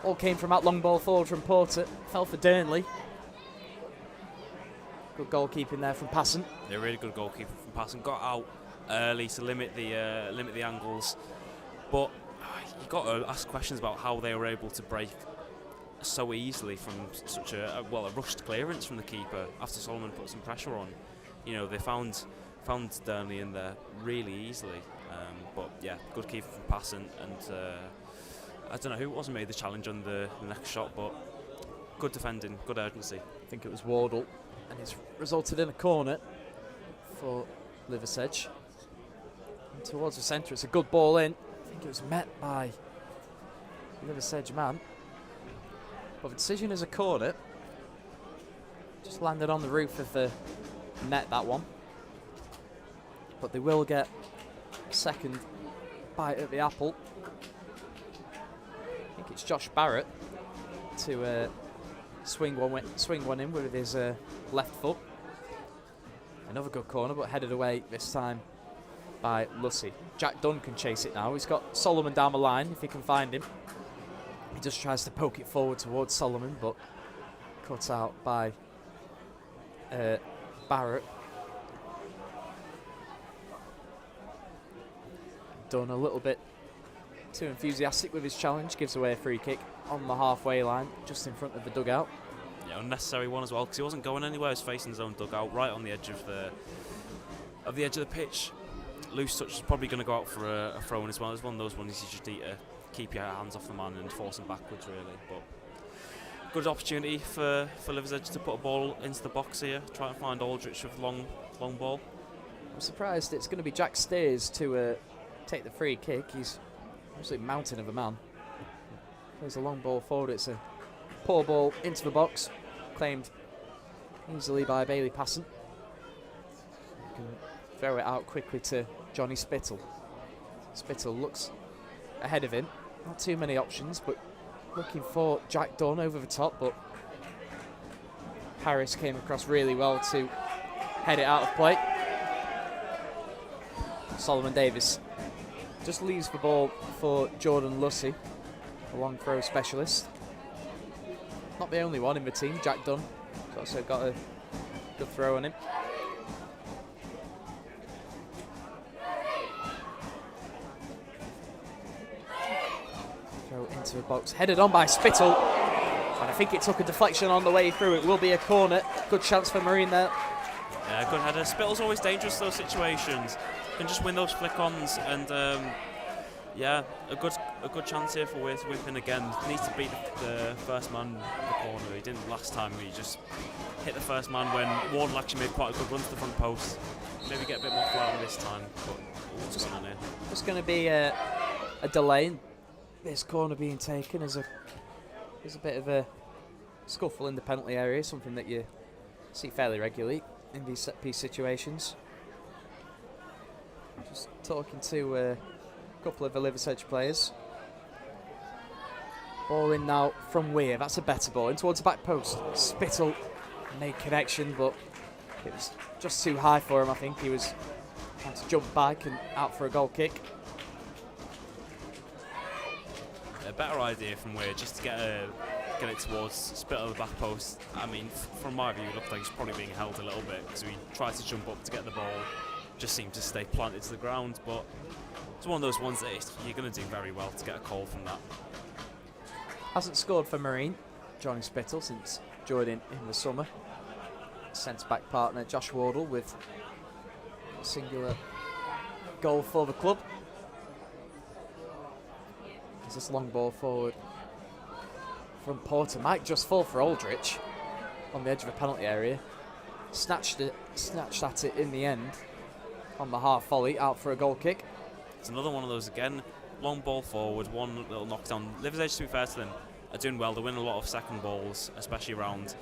All came from that long ball forward from Porter, fell for Durnley. Good goalkeeping there from Passant. Yeah, really good goalkeeper from Passant. Got out early to limit the angles, but you got to ask questions about how they were able to break so easily from such a rushed clearance from the keeper after Solomon put some pressure on. You know, they found Durnley in there really easily. But yeah, good keeper from Passant, and I don't know who it was who made the challenge on the next shot, but good defending, good urgency. I think it was Wardle, and it's resulted in a corner for Liversedge. And towards the centre, it's a good ball in. I think it was met by Liversedge man. But the decision is a corner. Just landed on the roof of the net, that one. But they will get a second bite at the apple. I think it's Josh Barrett to swing one in with his left foot. Another good corner, but headed away this time by Lucy. Jack Dunn can chase it now. He's got Solomon down the line if he can find him. He just tries to poke it forward towards Solomon, but cut out by Barrett. Dunn a little bit too enthusiastic with his challenge, gives away a free kick on the halfway line, just in front of the dugout. Yeah, unnecessary one as well, because he wasn't going anywhere. He was facing his own dugout, right on the edge of the pitch. Loose touch is probably going to go out for a throw in as well. It's one of those ones you just need to keep your hands off the man and force him backwards, really. But good opportunity for Liversedge to put a ball into the box here. Try and find Aldrich with long ball. I'm surprised it's going to be Jack Steers to take the free kick. He's absolutely mountain of a man. Plays a long ball forward. It's a poor ball into the box. Claimed easily by Bailey Passant. Can throw it out quickly to Johnny Spittle. Spittle looks ahead of him. Not too many options, but looking for Jack Dunn over the top, but Harris came across really well to head it out of play. Solomon Davis just leaves the ball for Jordan Lussey, a long throw specialist. Not the only one in the team. Jack Dunn has also got a good throw on him. Throw into the box, headed on by Spittle, and I think it took a deflection on the way through. It will be a corner. Good chance for Marine there. Yeah, good header. Spittle's always dangerous in those situations. Can just win those flick-ons, and yeah, a good chance here for Weir to whip in again. Needs to beat the first man in the corner. He didn't last time. He just hit the first man when Warden actually made quite a good run to the front post. Maybe get a bit more flour this time. But what's going on here? Just going to be a delay in this corner being taken as a bit of a scuffle in the penalty area, something that you see fairly regularly in these set piece situations. Just talking to a couple of the Liversedge players. Ball in now from Weir. That's a better ball in towards the back post. Spittle made connection, but it was just too high for him. I think he was trying to jump back and out for a goal kick. A better idea from Weir just to get it towards Spittle the back post. I mean, from my view, it looked like he's probably being held a little bit because he tried to jump up to get the ball. Just seemed to stay planted to the ground, but it's one of those ones that you're going to do very well to get a call from that. Hasn't scored for Marine, Johnny Spittle, since joining in the summer. Centre-back partner Josh Wardle with a singular goal for the club. There's this long ball forward from Porter. Might just fall for Aldrich on the edge of the penalty area. Snatched at it in the end on the half volley, out for a goal kick. It's another one of those again. Long ball forward, one little knockdown. Liversedge, to be fair to them, are doing well. They win a lot of second balls, especially around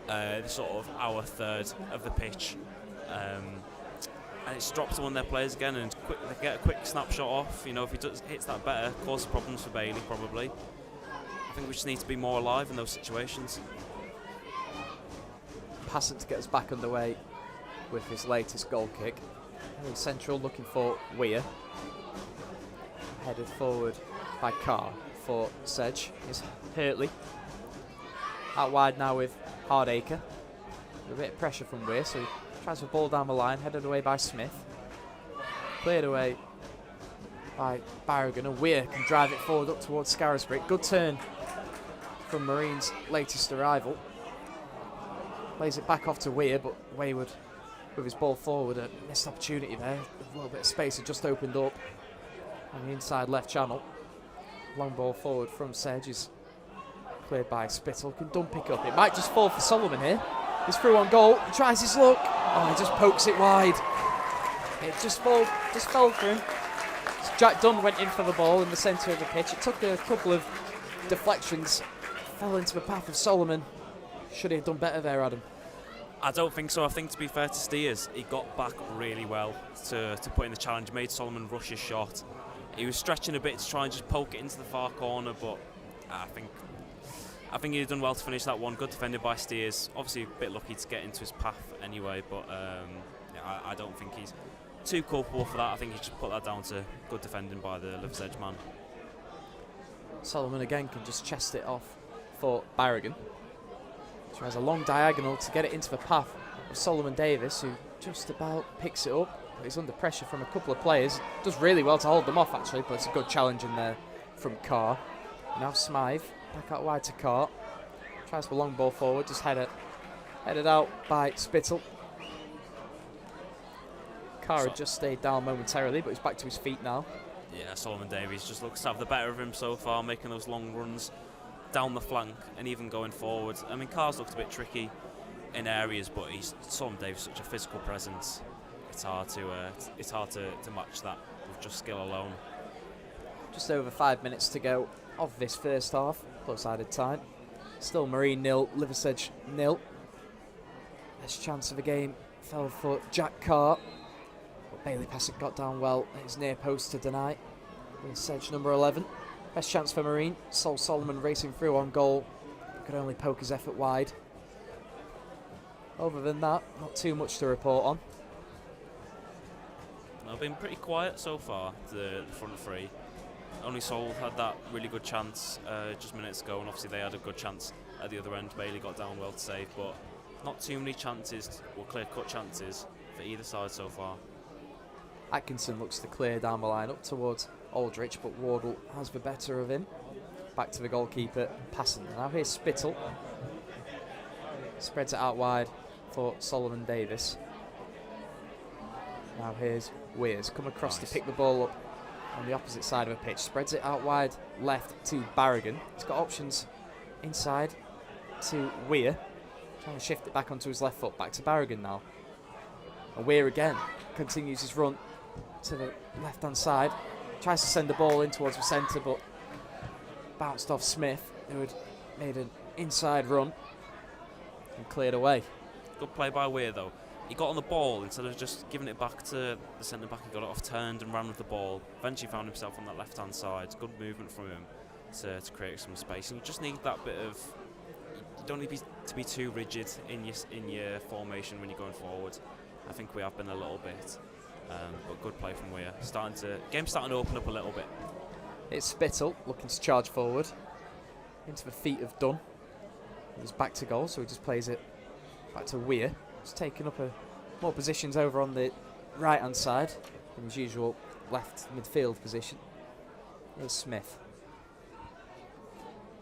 the sort of our third of the pitch. And it's dropped to one of their players again, and they get a quick snapshot off. You know, if he hits that better, causes problems for Bailey probably. I think we just need to be more alive in those situations. Passant to get us back underway with his latest goal kick. And central looking for Weir. Headed forward by Carr for Sedge is Hurtley. Out wide now with Hardacre. A bit of pressure from Weir, so he tries the ball down the line, headed away by Smith. Cleared away by Barragan, and Weir can drive it forward up towards Scarisbrick. Good turn from Marine's latest arrival. Plays it back off to Weir, but Wayward with his ball forward, a missed opportunity there. A little bit of space had just opened up on the inside left channel. Long ball forward from Sedge is cleared by Spittle. Can Dunn pick up? It might just fall for Solomon here. He's through on goal. He tries his luck. Oh, he just pokes it wide. It just fell for him. So Jack Dunn went in for the ball in the centre of the pitch. It took a couple of deflections. Fell into the path of Solomon. Should he have done better there, Adam? I don't think so. I think, to be fair to Steers, he got back really well to put in the challenge, made Solomon rush his shot. He was stretching a bit to try and just poke it into the far corner, but I think he'd done well to finish that one. Good defended by Steers. Obviously a bit lucky to get into his path anyway, but yeah, I don't think he's too culpable for that. I think he should put that down to good defending by the Liversedge man. Solomon again can just chest it off for Barragan. Tries a long diagonal to get it into the path of Solomon Davis, who just about picks it up. But he's under pressure from a couple of players. Does really well to hold them off, actually, but it's a good challenge in there from Carr. Now Smythe, back out wide to Carr. Tries the long ball forward, just headed out by Spittle. Carr had just stayed down momentarily, but he's back to his feet now. Yeah, Solomon Davies just looks to have the better of him so far, making those long runs down the flank and even going forward. I mean, Carr's looked a bit tricky in areas, but Solomon Davies such a physical presence. It's hard to match that with just skill alone. Just over 5 minutes to go of this first half. Close added time. Still Marine 0, Liversedge 0. Best chance of the game fell for Jack Carr. But Bailey Passett got down well at his near post to deny. Liversedge number 11. Best chance for Marine. Sol Solomon racing through on goal. Could only poke his effort wide. Other than that, not too much to report on. I've been pretty quiet so far, the front three. Only Sol had that really good chance just minutes ago, and obviously they had a good chance at the other end. Bailey got down well to save, but not too many chances, or clear-cut chances, for either side so far. Atkinson looks to clear down the line up towards Aldrich, but Wardle has the better of him. Back to the goalkeeper, Passant. Now here's Spittle. Spreads it out wide for Solomon Davis. Now here's Weirs. Come across to pick the ball up on the opposite side of the pitch. Spreads it out wide left to Barragan. He's got options inside to Weir. Trying to shift it back onto his left foot. Back to Barragan now. And Weir again continues his run to the left-hand side. Tries to send the ball in towards the centre, but bounced off Smith, who had made an inside run and cleared away. Good play by Weir though. He got on the ball instead of just giving it back to the centre back. He got it off, turned and ran with the ball. Eventually found himself on that left-hand side. Good movement from him to create some space. And you just need that bit of. You don't need to be too rigid in your formation when you're going forward. I think we have been a little bit, but good play from Weir. Game's starting to open up a little bit. It's Spittle looking to charge forward into the feet of Dunn. He's back to goal, so he just plays it back to Weir. He's taking up more positions over on the right-hand side in his usual left midfield position. Here's Smith.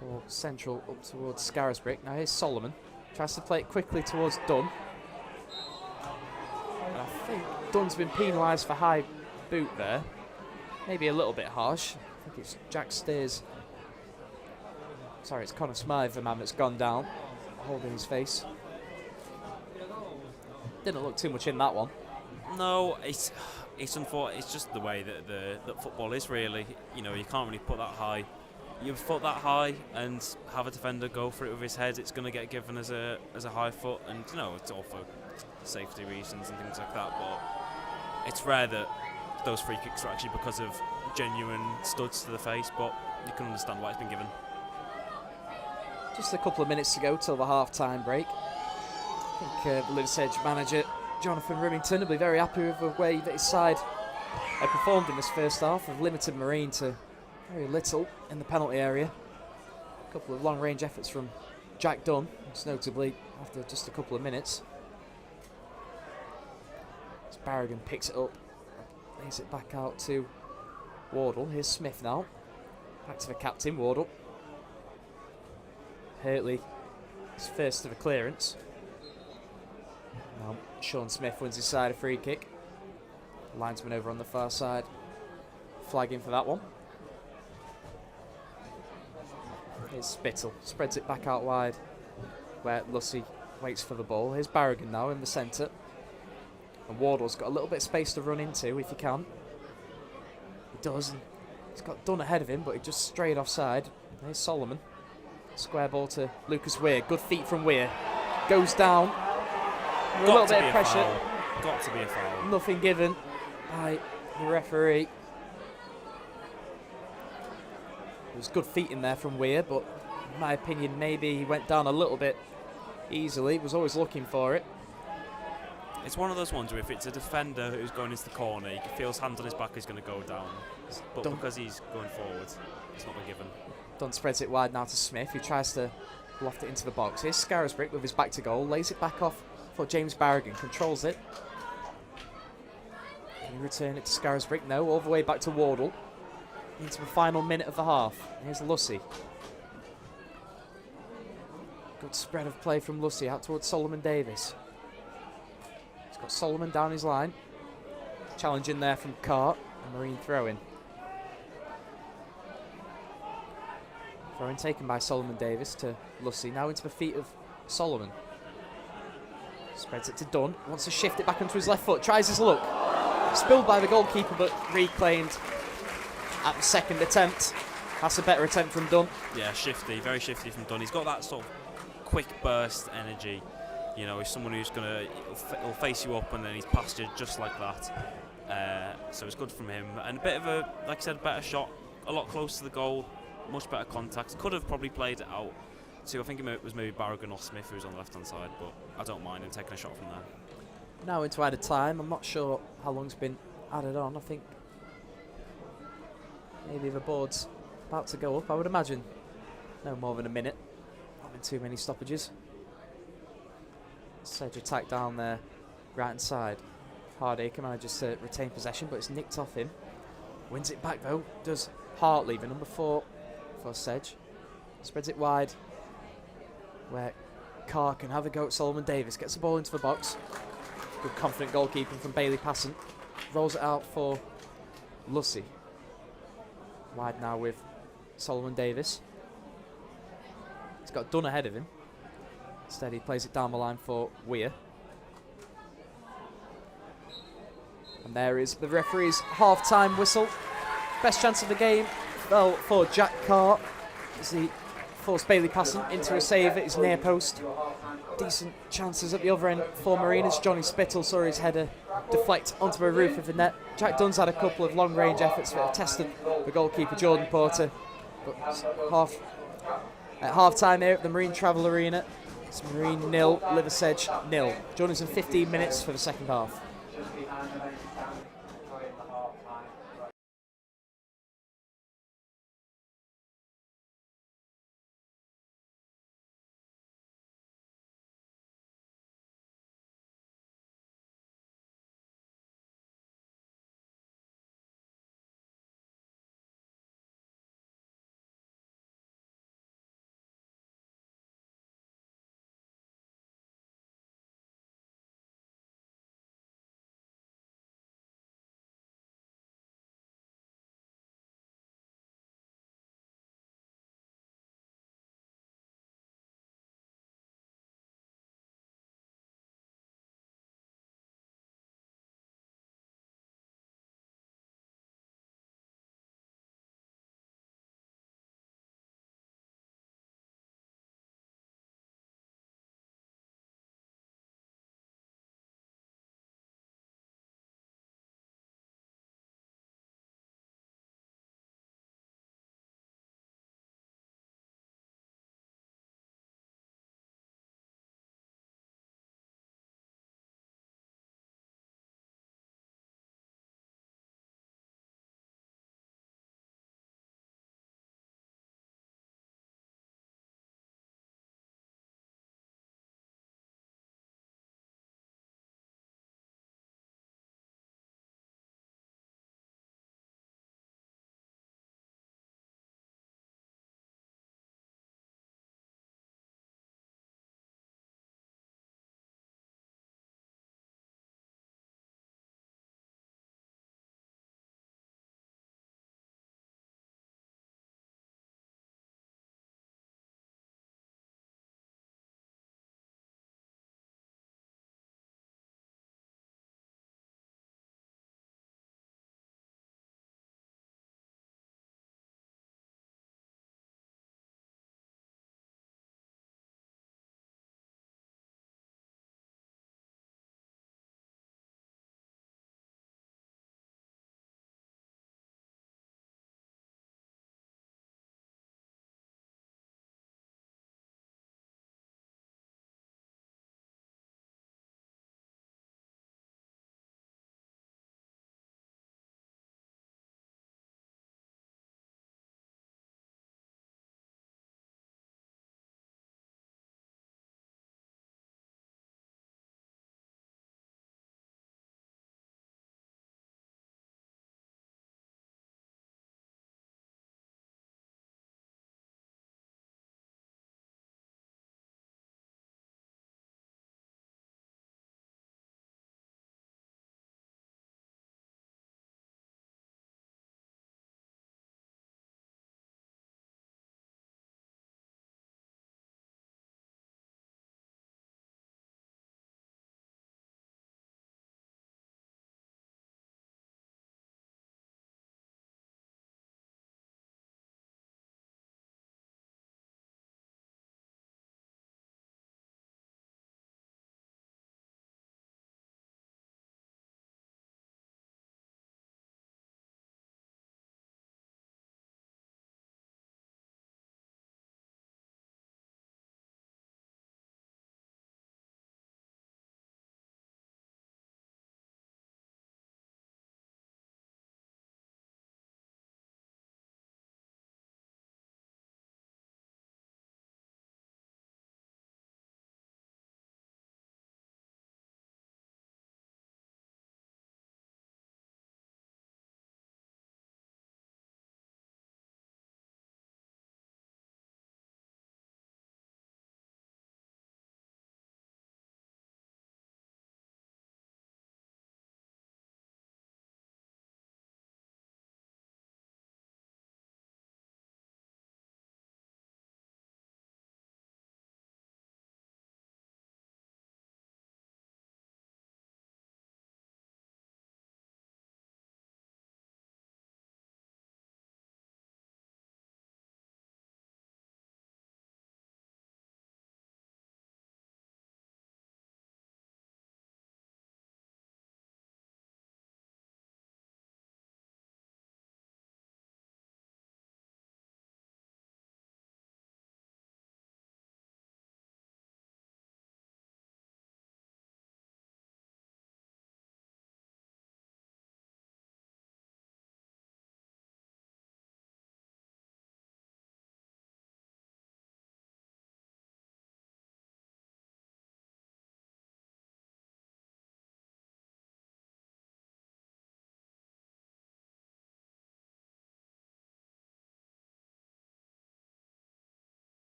Ball central up towards Scarisbrick. Now here's Solomon. Tries to play it quickly towards Dunn. And I think Dunn's been penalised for high boot there. Maybe a little bit harsh. I think it's Jack Steers. Sorry, it's Connor Smythe, the man that's gone down, holding his face. Didn't look too much in that one. No, it's unfortunate. It's just the way that football is, really. You know, you can't really put that high. You foot that high and have a defender go for it with his head, it's going to get given as a high foot, and you know, it's all for safety reasons and things like that. But it's rare that those free kicks are actually because of genuine studs to the face. But you can understand why it's been given. Just a couple of minutes to go till the half-time break. I think the Liversedge manager, Jonathan Remington, will be very happy with the way that his side have performed in this first half. Of limited Marine to very little in the penalty area. A couple of long-range efforts from Jack Dunn, most notably after just a couple of minutes. As Barragan picks it up, lays it back out to Wardle. Here's Smith now. Back to the captain, Wardle. Hurtley is first to the clearance. Now Sean Smith wins his side a free kick. Linesman over on the far side, flagging for that one. Here's Spittle, spreads it back out wide where Lussey waits for the ball. Here's Barragan now in the centre. And Wardle's got a little bit of space to run into if he can. He does, and he's got Dunn ahead of him, but he just strayed offside. Here's Solomon. Square ball to Lucas Weir. Good feet from Weir. Goes down. A little bit of pressure. Got to be a foul. Nothing given by the referee. There's good feet in there from Weir, but in my opinion, maybe he went down a little bit easily. Was always looking for it. It's one of those ones where if it's a defender who's going into the corner, he feels hands on his back, he's going to go down. But because he's going forward, it's not been given. Dunn spreads it wide now to Smith, who tries to loft it into the box. Here's Scarisbrick with his back to goal, lays it back off for James Barragan, controls it. Can he return it to Scarisbrick? No, all the way back to Wardle. Into the final minute of the half. Here's Lussey. Good spread of play from Lussey out towards Solomon Davis. He's got Solomon down his line. Challenge in there from Carr. A Marine throw-in. Throw-in taken by Solomon Davis to Lussey. Now into the feet of Solomon. Spreads it to Dunn. Wants to shift it back onto his left foot. Tries his luck. Spilled by the goalkeeper, but reclaimed at the second attempt. That's a better attempt from Dunn. Yeah, shifty, very shifty from Dunn. He's got that sort of quick burst energy. You know, he's someone who's he'll face you up and then he's past you just like that. So it's good from him. And a bit of a, like I said, better shot, a lot closer to the goal, much better contact. Could have probably played it out to, I think it was maybe Barragan or Smith who was on the left hand side, but I don't mind him taking a shot from there. Now into added time. I'm not sure how long's been added on. I think maybe the board's about to go up. I would imagine no more than a minute. Not been too many stoppages. Sedge attack down there, right hand side. Hardacre manages to retain possession, but it's nicked off him. Wins it back though. Does Hartley, the number 4 for Sedge. Spreads it wide, where Carr can have a go at Solomon Davis. Gets the ball into the box. Good confident goalkeeping from Bailey Passant. Rolls it out for Lussey. Wide now with Solomon Davis. He's got Dunn ahead of him. Instead he plays it down the line for Weir. And there is the referee's half-time whistle. Best chance of the game fell for Jack Carr as he forced Bailey Passant into a save at his near post. Decent chances at the other end for Marine as Johnny Spittle saw his header deflect onto the roof of the net. Jack Dunn's had a couple of long-range efforts that have tested the goalkeeper Jordan Porter. But at half-time here at the Marine Travel Arena, it's Marine 0, Liversedge 0. Join us in 15 minutes for the second half.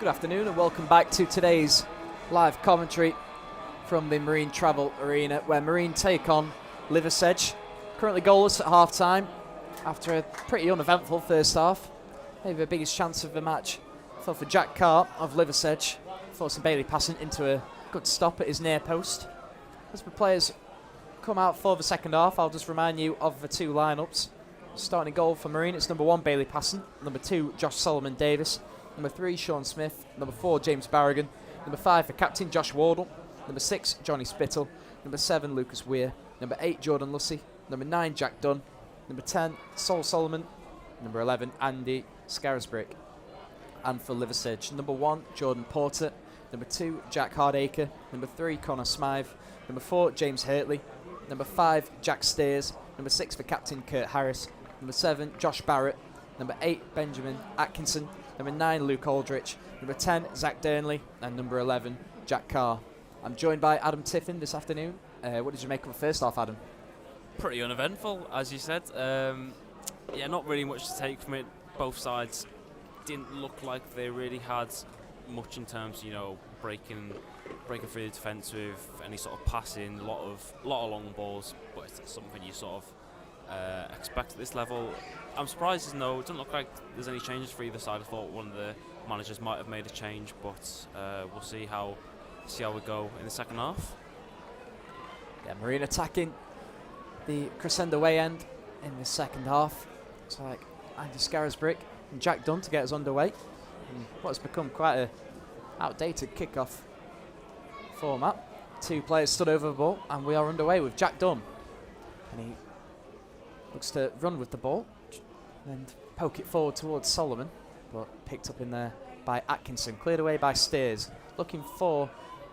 Good afternoon and welcome back to today's live commentary from the Marine Travel Arena, where Marine take on Liversedge. Currently goalless at half-time after a pretty uneventful first half. Maybe the biggest chance of the match fell for Jack Carr of Liversedge, forcing Bailey Passant into a good stop at his near post. As the players come out for the second half, I'll just remind you of the two lineups. Starting in goal for Marine, it's number 1 Bailey Passant, number 2 Josh Solomon Davis, number 3 Sean Smith, number 4 James Barragan, number 5 for captain Josh Wardle, number 6 Johnny Spittle, number 7 Lucas Weir, number 8 Jordan Lussey, number 9 Jack Dunn, number 10 Sol Solomon, number 11 Andy Scarisbrick. And for Liversedge, number 1 Jordan Porter, number 2 Jack Hardacre, number 3 Connor Smythe, number 4 James Hurtley, number 5 Jack Steers, number 6 for captain Kurt Harris, number 7 Josh Barrett, number 8 Benjamin Atkinson, number 9 Luke Aldrich, number 10 Zach Durnley, and number 11 Jack Carr. I'm joined by Adam Tiffin this afternoon. What did you make of the first half, Adam? Pretty uneventful, as you said. Yeah, not really much to take from it. Both sides didn't look like they really had much in terms of, breaking through the defence with any sort of passing, a lot of long balls, but it's something you sort of expect at this level. I'm surprised it doesn't look like there's any changes for either side. I thought one of the managers might have made a change, but we'll see how we go in the second half. Yeah, Marine attacking the crescendo way end in the second half. Looks like Andy Scarisbrick and Jack Dunn to get us underway. And what has become quite a outdated kickoff format. 2 players stood over the ball, and we are underway with Jack Dunn. And he looks to run with the ball and poke it forward towards Solomon, but picked up in there by Atkinson. Cleared away by Steers. Looking for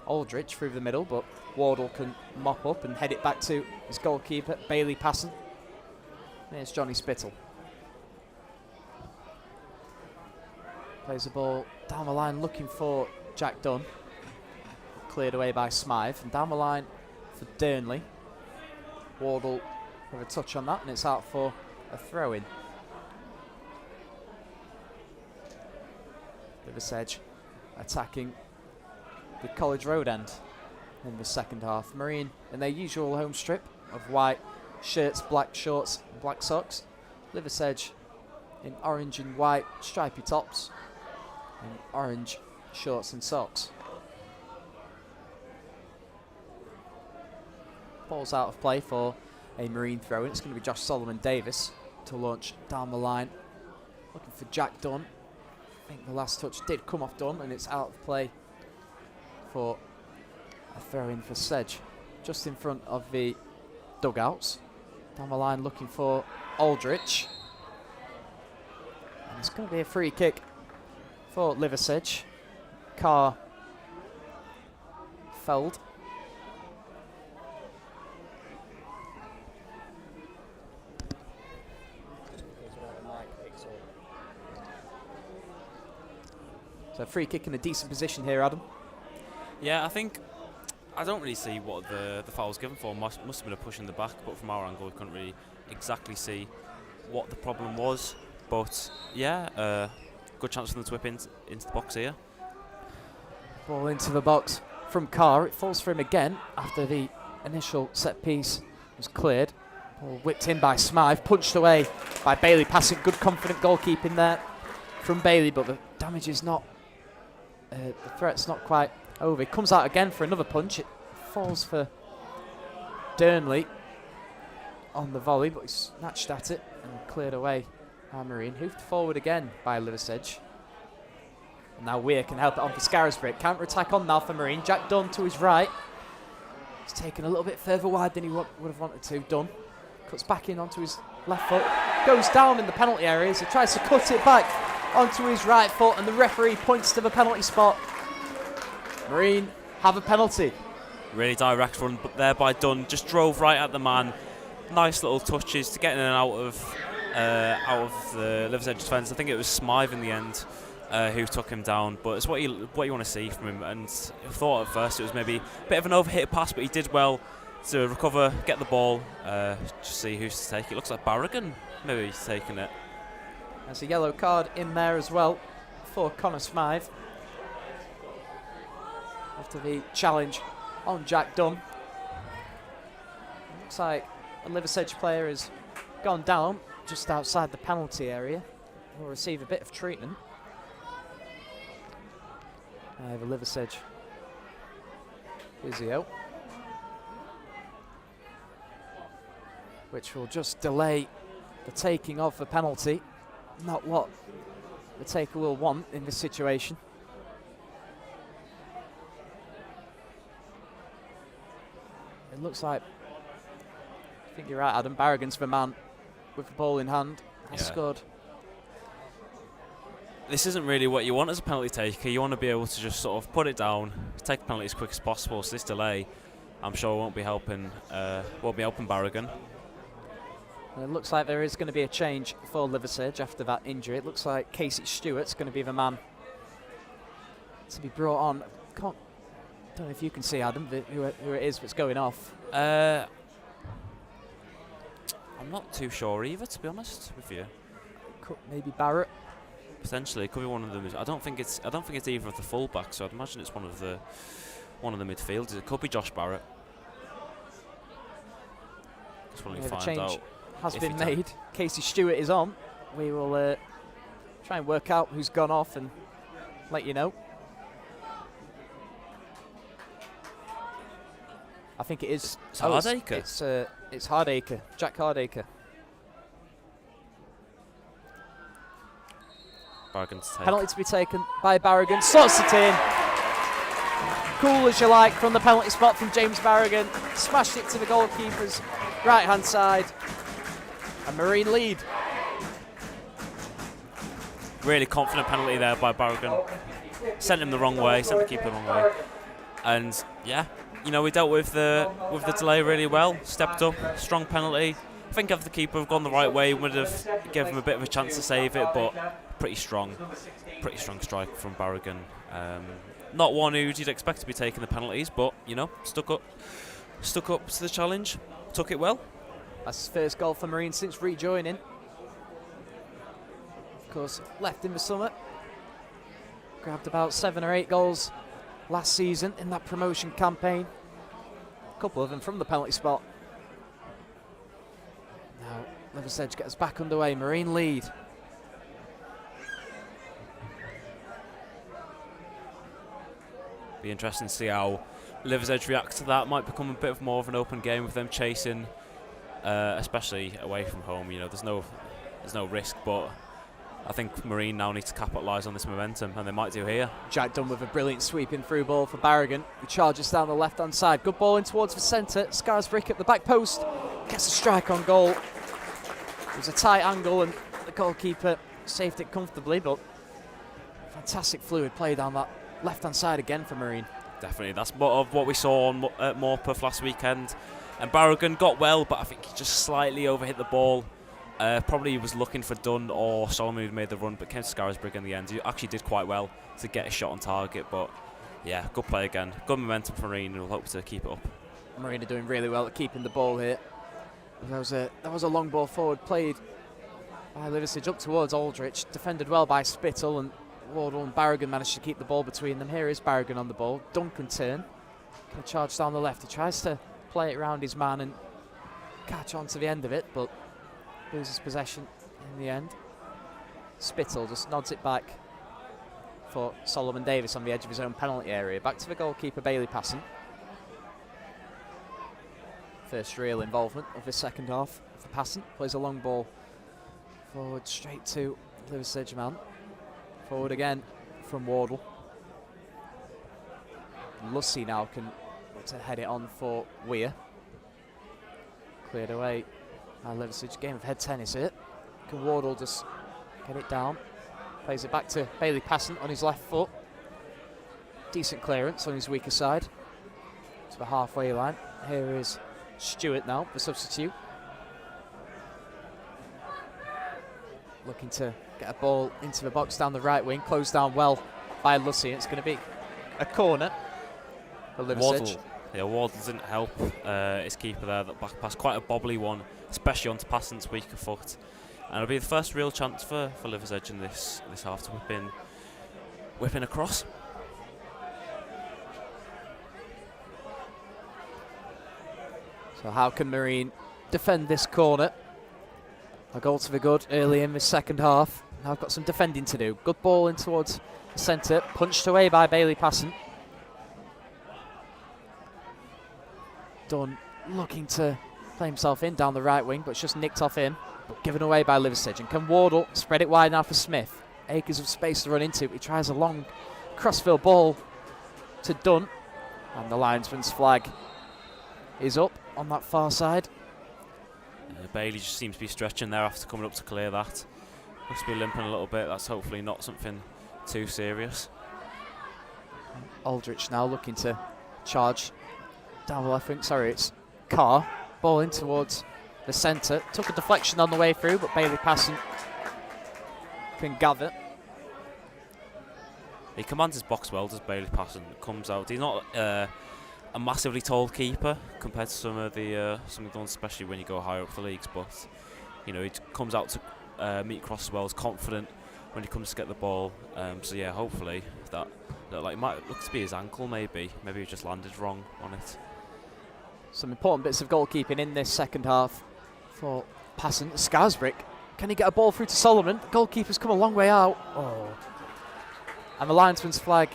Aldrich through the middle, but Wardle can mop up and head it back to his goalkeeper, Bailey Passant. There's Johnny Spittle. Plays the ball down the line looking for Jack Dunn. Cleared away by Smythe. And down the line for Durnley. Wardle with a touch on that, and it's out for a throw-in. Liversedge attacking the College Road end in the second half. Marine in their usual home strip of white shirts, black shorts, and black socks. Liversedge in orange and white stripy tops and orange shorts and socks. Ball's out of play for a Marine throw, and it's going to be Josh Solomon Davis to launch down the line. Looking for Jack Dunn. I think the last touch did come off Dunn, and it's out of play for a throw in for Sedge. Just in front of the dugouts. Down the line looking for Aldrich. And it's going to be a free kick for Liversedge. Carr fouled. So free kick in a decent position here, Adam. Yeah, I don't really see what the foul was given for. Must have been a push in the back, but from our angle we couldn't really exactly see what the problem was. But yeah, good chance for them to whip into the box here. Ball into the box from Carr. It falls for him again after the initial set piece was cleared. Ball whipped in by Smythe, punched away by Bailey, passing good confident goalkeeping there from Bailey, but the damage is not, the threat's not quite over. He comes out again for another punch. It falls for Durnley on the volley, but he snatched at it and cleared away by Marine. Hoofed forward again by Liversedge. And now Weir can help it on for Scarisbrick. Counter attack on now for Marine. Jack Dunn to his right. He's taken a little bit further wide than he would have wanted to. Dunn cuts back in onto his left foot. Goes down in the penalty area as he tries to cut it back onto his right foot, and the referee points to the penalty spot. Marine have a penalty. Really direct run there by Dunn. Just drove right at the man. Nice little touches to get in and out of the Liversedge defence. I think it was Smythe in the end who took him down, but it's what you want to see from him. And I thought at first it was maybe a bit of an overhit pass, but he did well to recover, get the ball, just see who's to take it. Looks like Barragan maybe he's taking it. There's a yellow card in there as well for Connor Smythe. after the challenge on Jack Dunn. Looks like a Liversedge player has gone down just outside the penalty area. Will receive a bit of treatment. I have a Liversedge physio, which will just delay the taking of the penalty. Not what the taker will want in this situation. It looks like, I think you're right, Adam, Barragan's the man with the ball in hand. Has scored. This isn't really what you want as a penalty taker. You want to be able to just sort of put it down, take the penalty as quick as possible. So this delay, I'm sure, won't be helping Barragan. And it looks like there is going to be a change for Liversedge after that injury. It looks like Casey Stewart's going to be the man to be brought on. Don't know if you can see, Adam, who it is that's going off. I'm not too sure either, to be honest with you. Maybe Barrett. Potentially, it could be one of them. I don't think it's either of the fullbacks. So I'd imagine it's one of the midfielders. It could be Josh Barrett. Just want to find change out. Has been made. Casey Stewart is on. We will try and work out who's gone off and let you know. I think it is. Hardacre. It's Hardacre. Jack Hardacre. Penalty to be taken by Barragan. Slots it in. Cool as you like from the penalty spot from James Barragan. Smashed it to the goalkeeper's right hand side. And Marine lead. Really confident penalty there by Barragan. Sent him the wrong way, sent the keeper the wrong way. And yeah, we dealt with the delay really well. Stepped up, strong penalty. I think if the keeper had gone the right way, would have given him a bit of a chance to save it, but pretty strong strike from Barragan. Not one who you'd expect to be taking the penalties, but stuck up to the challenge, took it well. That's his first goal for Marine since rejoining. Of course, left in the summer. Grabbed about 7 or 8 goals last season in that promotion campaign. A couple of them from the penalty spot. Now, Liversedge gets back underway. Marine lead. Be interesting to see how Liversedge react to that. Might become a bit more of an open game with them chasing, especially away from home. There's no risk, but I think Marine now need to capitalise on this momentum, and they might do here. Jack Dunn with a brilliant sweeping through ball for Barragan. He charges down the left-hand side. Good ball in towards the centre. Scarisbrick at the back post. Gets a strike on goal. It was a tight angle, and the goalkeeper saved it comfortably, but fantastic fluid play down that left-hand side again for Marine. Definitely, that's more of what we saw at Morpeth last weekend. And Barragan got well, but I think he just slightly overhit the ball. Probably was looking for Dunn or Solomon who'd made the run, but came to Scarisbrick in the end. He actually did quite well to get a shot on target, but yeah, good play again. Good momentum for Marine, and we'll hope to keep it up. Marine are doing really well at keeping the ball here. That was a long ball forward played by Liversedge up towards Aldrich, defended well by Spittle, and Wardle and Barragan managed to keep the ball between them. Here is Barragan on the ball. Duncan turn. Can charge down the left. He tries to play it around his man and catch on to the end of it, but loses possession in the end. Spittle just nods it back for Solomon Davis on the edge of his own penalty area. Back to the goalkeeper, Bailey Passon. First real involvement of the second half for Passon. Plays a long ball forward straight to Liversedge man. Forward again from Wardle. Lussey now can look to head it on for Weir. Cleared away. Liversedge, game of head tennis here. Can Wardle just get it down? Plays it back to Bailey Passon on his left foot. Decent clearance on his weaker side. To the halfway line. Here is Stewart now, the substitute. Looking to get a ball into the box down the right wing. Closed down well by Lussey. It's going to be a corner for Liversedge. Wardle didn't help his keeper there. That back pass, quite a bobbly one, especially onto Passon's weaker foot. And it'll be the first real chance for Liversedge in this half to whip in across. So how can Marine defend this corner? A goal to the good early in the second half. Now I've got some defending to do. Good ball in towards the centre, punched away by Bailey Passant. Dunn looking to play himself in down the right wing, but it's just nicked off him. But given away by Liversedge. And can Wardle spread it wide now for Smith? Acres of space to run into. He tries a long crossfield ball to Dunn. And the linesman's flag is up on that far side. Bailey just seems to be stretching there after coming up to clear that. Must be limping a little bit. That's hopefully not something too serious. Aldrich now looking to charge down the left wing. Sorry, it's Carr. Ball in towards the centre. Took a deflection on the way through, but Bailey Passant can gather. He commands his box well, does Bailey Passant. Comes out. He's not a massively tall keeper compared to some of the ones, especially when you go higher up the leagues. But you know, he comes out to meet across as well. Is confident when he comes to get the ball. So yeah, hopefully that like might look to be his ankle. Maybe he just landed wrong on it. Some important bits of goalkeeping in this second half for Passant. Scarsbrick, can he get a ball through to Solomon? The goalkeeper's come a long way out. Oh. And the linesman's flag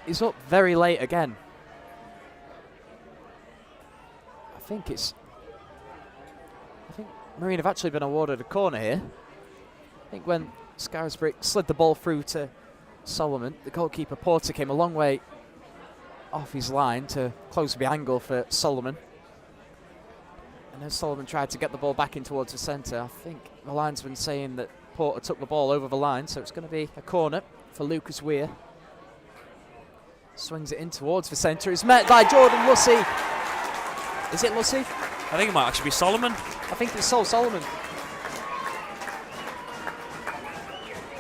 is up very late again. I think Marine have actually been awarded a corner here. I think when Scarisbrick slid the ball through to Solomon, the goalkeeper Porter came a long way off his line to close the angle for Solomon. And then Solomon tried to get the ball back in towards the centre. I think the linesman saying that Porter took the ball over the line, so it's going to be a corner for Lucas Weir. Swings it in towards the centre. It's met by Jordan Lussey. Is it Lussey? I think it might actually be Solomon. I think it's Solomon.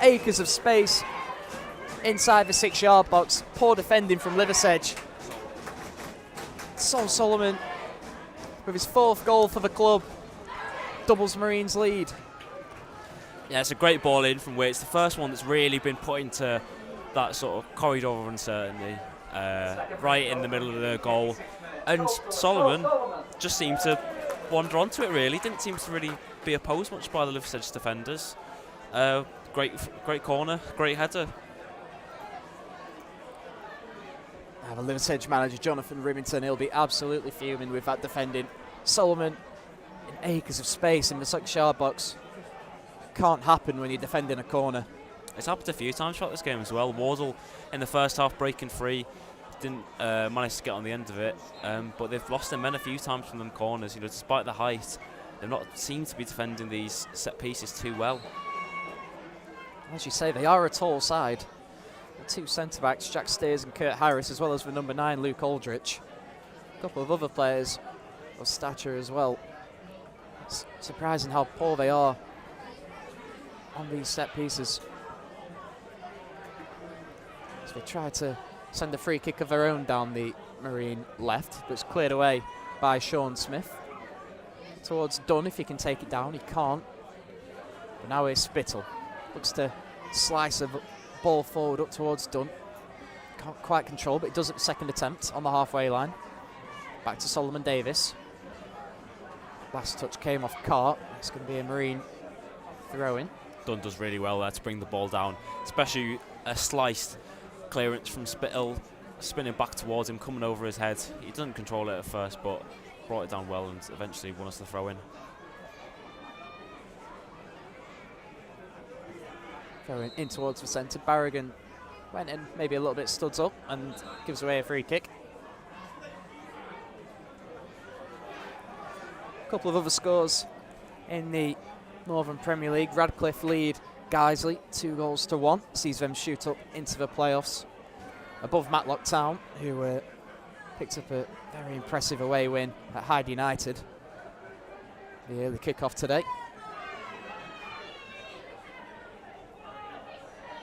Acres of space inside the 6-yard box. Poor defending from Liversedge. Solomon with his 4th goal for the club doubles Marine's lead. Yeah, it's a great ball in from Weir. It's the first one that's really been put into that sort of corridor of uncertainty, right in the middle of the goal. And Solomon just seemed to wander onto it, really. Didn't seem to really be opposed much by the Liversedge defenders. Great corner, great header. The Liversedge manager, Jonathan Remington, he'll be absolutely fuming with that defending. Solomon in acres of space in the 6-yard box. Can't happen when you're defending a corner. It's happened a few times throughout this game as well. Wardle in the first half breaking free, didn't manage to get on the end of it, but they've lost their men a few times from them corners. You know, despite the height, they've not seemed to be defending these set pieces too well. As you say, they are a tall side. The 2 centre-backs, Jack Steers and Kurt Harris, as well as the number 9, Luke Aldrich. A couple of other players of stature as well. It's surprising how poor they are on these set pieces. So they try to send a free kick of their own down the Marine left, but it's cleared away by Sean Smith. Towards Dunn, if he can take it down, he can't. But now here's Spittle. Looks to slice a ball forward up towards Dunn. Can't quite control, but he does at the second attempt on the halfway line. Back to Solomon Davis. Last touch came off Carr. It's going to be a Marine throw-in. Dunn does really well there to bring the ball down, especially a sliced clearance from Spittle, spinning back towards him, coming over his head. He doesn't control it at first, but brought it down well and eventually won us the throw-in. Going in towards the centre. Barragan went in, maybe a little bit studs up, and gives away a free kick. A couple of other scores in the Northern Premier League. Radcliffe lead Guiseley 2-1. Sees them shoot up into the playoffs above Matlock Town, who picked up a very impressive away win at Hyde United. The early kick-off today.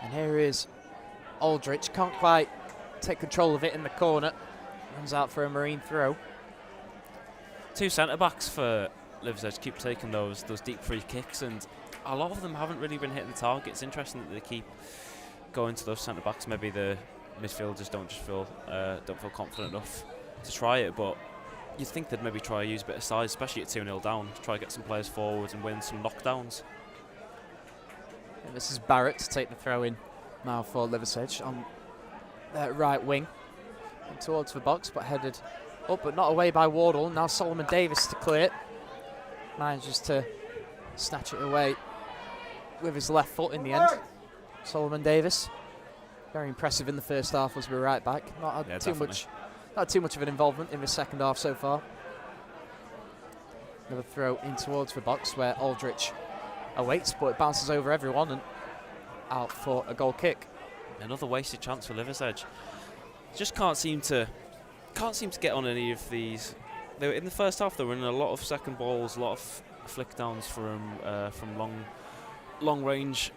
And here is Aldrich. Can't quite take control of it in the corner. Runs out for a Marine throw. 2 centre-backs for Liversedge keep taking those deep free kicks, and a lot of them haven't really been hitting the target. It's interesting that they keep going to those centre-backs. Maybe the midfielders don't feel confident enough to try it, but you'd think they'd maybe try to use a bit of size, especially at 2-0 down, to try to get some players forward and win some knockdowns. And this is Barrett to take the throw in now for Liversedge on their right wing. And towards the box, but headed up, but not away by Wardle. Now Solomon Davis to clear it. Manages to snatch it away with his left foot in the end. Solomon Davis, very impressive in the first half, was the right back. Not had too much of an involvement in the second half so far. Another throw in towards the box where Aldrich awaits, but it bounces over everyone and out for a goal kick. Another wasted chance for Liversedge. Just can't seem to get on any of these. They were, in the first half, they were in a lot of second balls, a lot of flick downs from long range,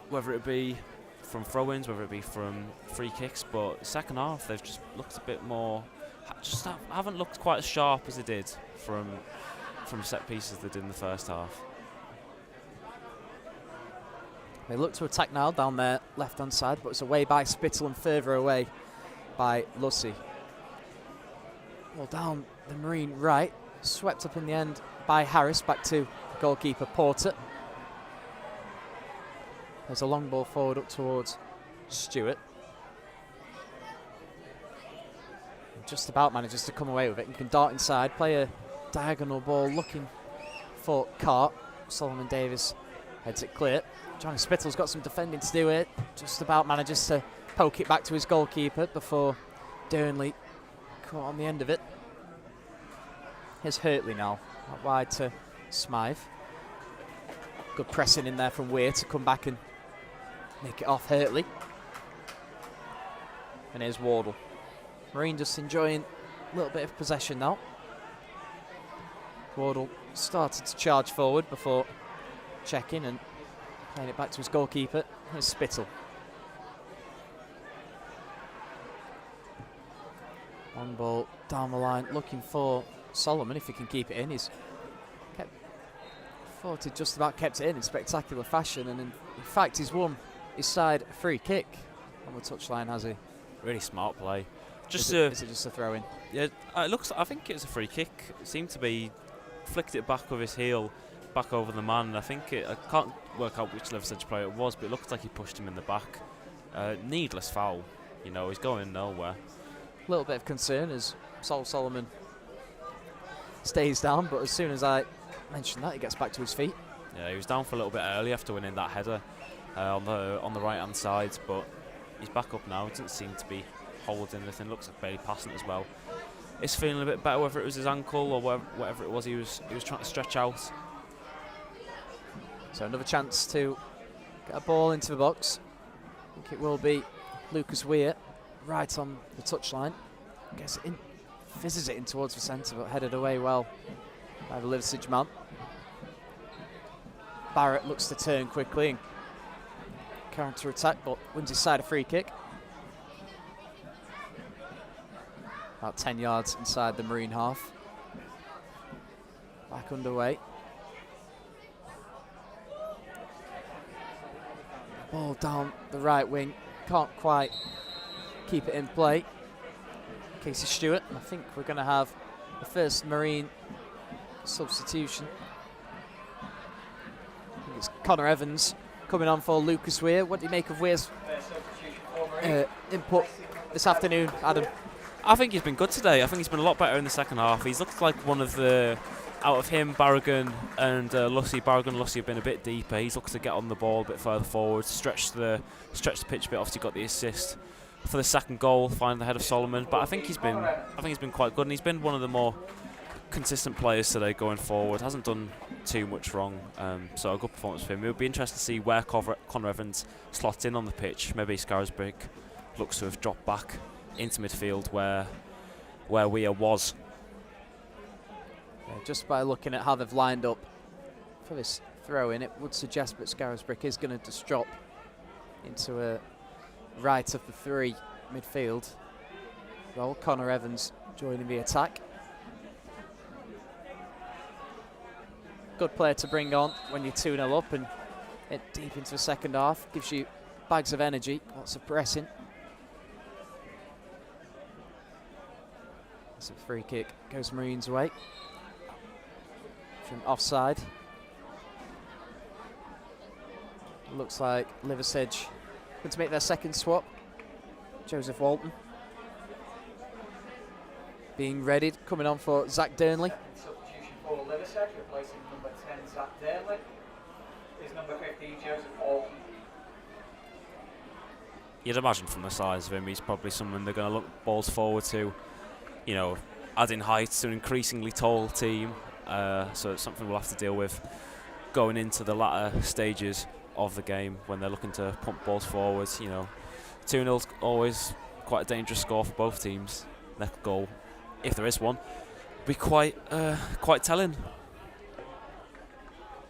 whether it be from throw-ins, whether it be from free kicks. But second half, they've just looked a bit more. Haven't looked quite as sharp as they did from set pieces they did in the first half. They look to attack now down their left-hand side, but it's away by Spittle and further away by Lucy. Well, down the Marine right, swept up in the end by Harris, back to goalkeeper Porter. There's a long ball forward up towards Stewart. Just about manages to come away with it. You can dart inside, play a diagonal ball looking for Cart. Solomon Davis heads it clear. Johnny Spittle's got some defending to do it. Just about manages to poke it back to his goalkeeper before Durnley caught on the end of it. Here's Hurtley now, out wide to Smythe. Good pressing in there from Weir to come back and make it off Hurtley. And here's Wardle. Marine just enjoying a little bit of possession now. Wardle started to charge forward before checking and playing it back to his goalkeeper. Here's Spittle. Long ball down the line, looking for Solomon if he can keep it in. He's thought he just about kept it in spectacular fashion, and in fact he's won his side a free kick on the touchline, has he? Really smart play. Is it just a throw in? Yeah, it looks. I think it was a free kick. It seemed to be flicked it back with his heel, back over the man. And I think I can't work out which Liversedge player it was, but it looked like he pushed him in the back. Needless foul. You know, he's going nowhere. A little bit of concern as Solomon stays down, but as soon as I mention that, he gets back to his feet. Yeah, he was down for a little bit early after winning that header on the right hand side, but he's back up now. He doesn't seem to be holding anything. Looks like barely passing as well. He's feeling a bit better, whether it was his ankle or whatever it was he was trying to stretch out. So another chance to get a ball into the box. I think it will be Lucas Weir right on the touchline. Gets it in, fizzes it in towards the centre, but headed away well by the Liversedge man. Barrett looks to turn quickly and counter attack, but wins his side a free kick. About 10 yards inside the Marine half. Back underway. Ball down the right wing. Can't quite keep it in play. Casey Stewart. And I think we're going to have the first Marine substitution. I think it's Connor Evans coming on for Lucas Weir. What do you make of Weir's input this afternoon, Adam? I think he's been good today. I think he's been a lot better in the second half. He's looked like one of the, out of him, Barragan and Lucy. Barragan and Lucy have been a bit deeper. He's looked to get on the ball a bit further forward, stretch the pitch a bit. Obviously got the assist for the second goal, finding the head of Solomon. But I think he's been quite good, and he's been one of the more consistent players today going forward. Hasn't done too much wrong, so a good performance for him. It would be interesting to see where Connor Evans slots in on the pitch. Maybe Scarisbrick looks to have dropped back into midfield where Weir was. Yeah, just by looking at how they've lined up for this throw in, it would suggest that Scarisbrick is going to just drop into a right of the three midfield. Well, Connor Evans joining the attack. Good player to bring on when you're 2-0 up and it deep into the second half. Gives you bags of energy, lots of pressing. So free kick goes Marines' way. From offside. Looks like Liversedge going to make their second swap. Joseph Walton being readied, coming on for Zach Durnley. Substitution for Liversedge, replacing number 10 Zach Durnley, is number 15 Joseph Walton. You'd imagine from the size of him, he's probably someone they're going to look balls forward to. You know, adding height to an increasingly tall team. So it's something we'll have to deal with going into the latter stages of the game when they're looking to pump balls forwards. You know, 2-0's always quite a dangerous score for both teams. Next goal, if there is one, be quite telling.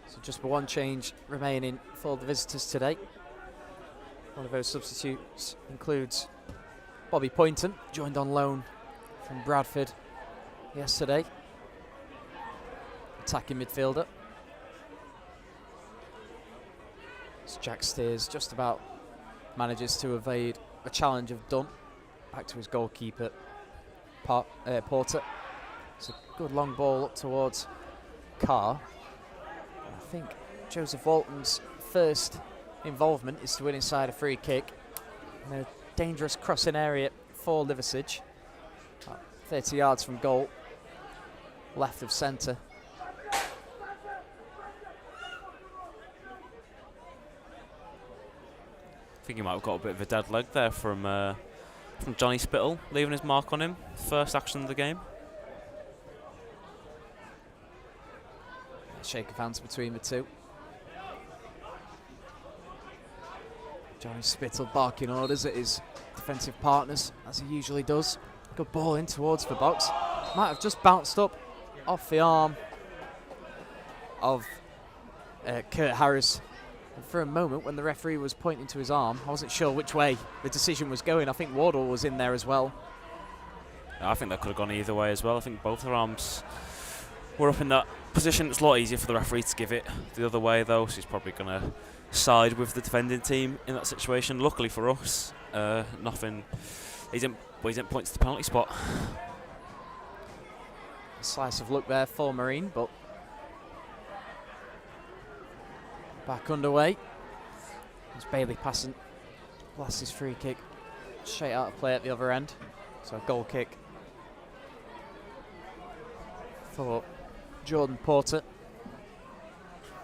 So just one change remaining for the visitors today. One of those substitutes includes Bobby Poynton, joined on loan from Bradford yesterday. Attacking midfielder. So Jack Steers just about manages to evade a challenge of Dunn. Back to his goalkeeper, Porter. It's a good long ball up towards Carr. I think Joseph Walton's first involvement is to win inside a free kick in a dangerous crossing area for Liversedge. 30 yards from goal, left of centre. I think he might have got a bit of a dead leg there from Johnny Spittle, leaving his mark on him. First action of the game. Shake of hands between the two. Johnny Spittle barking orders at his defensive partners, as he usually does. Good ball in towards the box. Might have just bounced up off the arm of Kurt Harris. And for a moment, when the referee was pointing to his arm, I wasn't sure which way the decision was going. I think Wardle was in there as well. I think that could have gone either way as well. I think both their arms were up in that position. It's a lot easier for the referee to give it the other way, though, so he's probably going to side with the defending team in that situation. Luckily for us, nothing. He didn't point to the penalty spot. A slice of luck there for Marine, but back underway. It's Bailey passing. Blasts his free kick straight out of play at the other end. So a goal kick for Jordan Porter.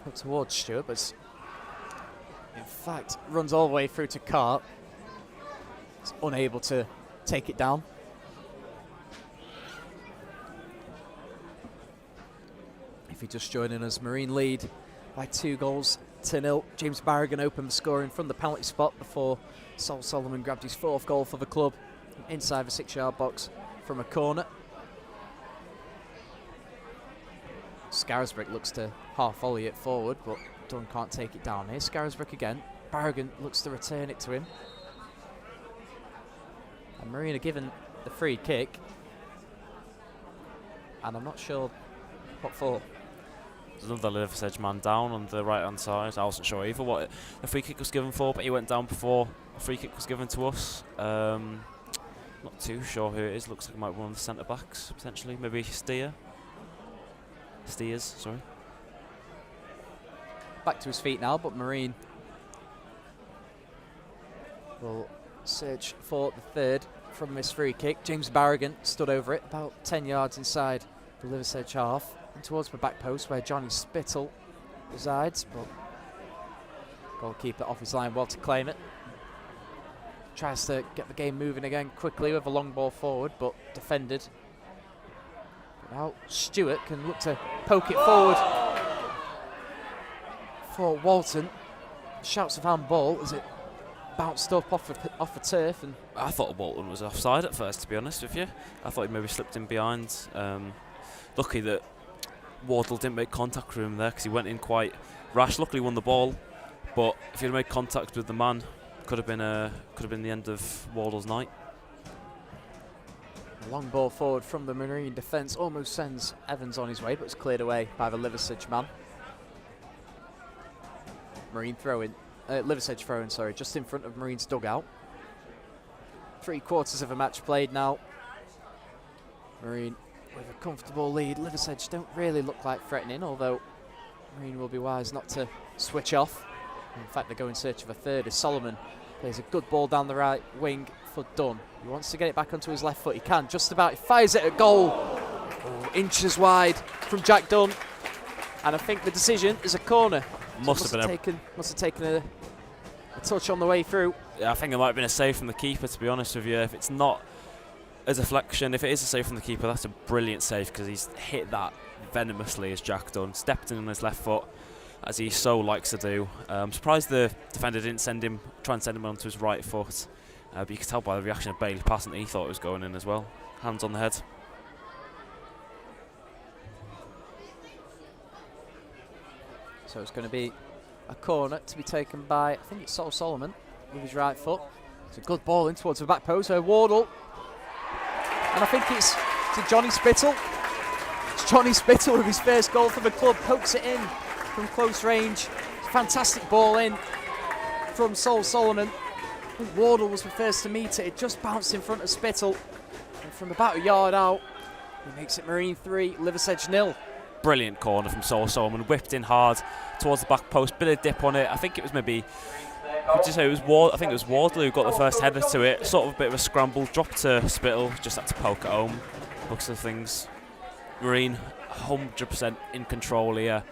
Up towards Stewart, but in fact runs all the way through to Carr. He's unable to take it down. If you're just joining us, Marine lead by 2-0. James Barragan opened the scoring from the penalty spot before Sol Solomon grabbed his fourth goal for the club inside the 6-yard box from a corner. Scarisbrick looks to half volley it forward, but Dunn can't take it down here. Scarisbrick again. Barragan looks to return it to him. And Marine are given the free kick. And I'm not sure what for. There's another Liversedge man down on the right-hand side. I wasn't sure either what the free kick was given for, but he went down before the free kick was given to us. Not too sure who it is. Looks like it might be one of the centre-backs, potentially. Maybe Steers, sorry. Back to his feet now, but Marine will search for the third from this free kick. James Barragan stood over it, about 10 yards inside the Liversedge half, and towards the back post where Johnny Spittle resides, but goalkeeper off his line well to claim it. Tries to get the game moving again quickly with a long ball forward, but defended. But now Stewart can look to poke it forward for Walton. Shouts of handball as it bounced up off the turf. And I thought Walton was offside at first, to be honest with you. I thought he maybe slipped in behind. Lucky that Wardle didn't make contact with him there because he went in quite rash. Luckily won the ball, but if he'd made contact with the man, could have been the end of Wardle's night. a long ball forward from the Marine defence almost sends Evans on his way, but it's cleared away by the Liversedge man. Marine throw-in, Liversedge throw-in, sorry, just in front of Marine's dugout. 3/4 of a match played now. Marine with a comfortable lead. Liversedge don't really look like threatening, although Marine will be wise not to switch off. In fact, they go in search of a third as Solomon plays a good ball down the right wing for Dunn. He wants to get it back onto his left foot. He can, just about. He fires it at goal. Oh, inches wide from Jack Dunn. And I think the decision is a corner. Must have taken a touch on the way through. Yeah, I think it might have been a save from the keeper, to be honest with you. If it's not a deflection, if it is a save from the keeper, that's a brilliant save because he's hit that venomously as Jack Dunn. Stepped in on his left foot, as he so likes to do. I'm surprised the defender didn't try and send him onto his right foot. But you could tell by the reaction of Bailey passing that he thought it was going in as well. Hands on the head. So it's going to be a corner to be taken by, I think it's Solomon with his right foot. It's a good ball in towards the back post. Wardle. And I think it's to Johnny Spittle. It's Johnny Spittle with his first goal for the club. Pokes it in from close range. Fantastic ball in from Solomon. I think Wardle was the first to meet it. It just bounced in front of Spittle. And from about a yard out, he makes it Marine 3, Liversedge 0. Brilliant corner from Solomon. Whipped in hard towards the back post. Bit of dip on it. I think it was maybe... Would you say it was I think it was Wardle who got the first header to it. Sort of a bit of a scramble. Dropped to Spittle. Just had to poke it home. Looks of things. Marine 100% in control here.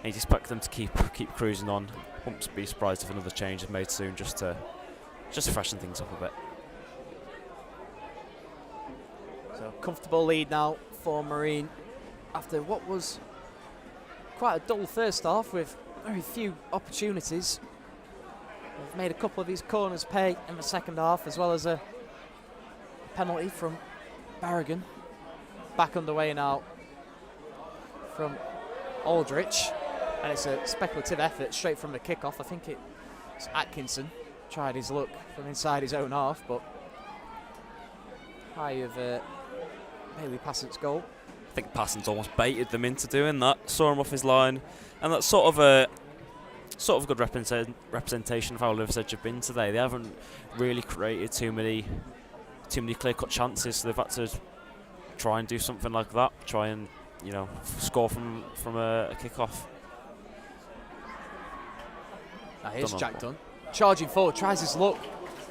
And you expect them to keep cruising on. Won't be surprised if another change is made soon, just to freshen things up a bit. So comfortable lead now for Marine after what was quite a dull first half with very few opportunities. They've made a couple of these corners pay in the second half, as well as a penalty from Barragan. Back underway now from Aldrich, and it's a speculative effort straight from the kickoff. I think it's Atkinson tried his luck from inside his own half, but high of Bailey Passant's goal. I think Passant's almost baited them into doing that. Saw him off his line, and that's sort of a good representation of how Liversedge have been today. They haven't really created too many clear-cut chances, so they've had to try and do something like that. Try and score from a kick-off. Now here's Jack Dunn, charging forward, tries his luck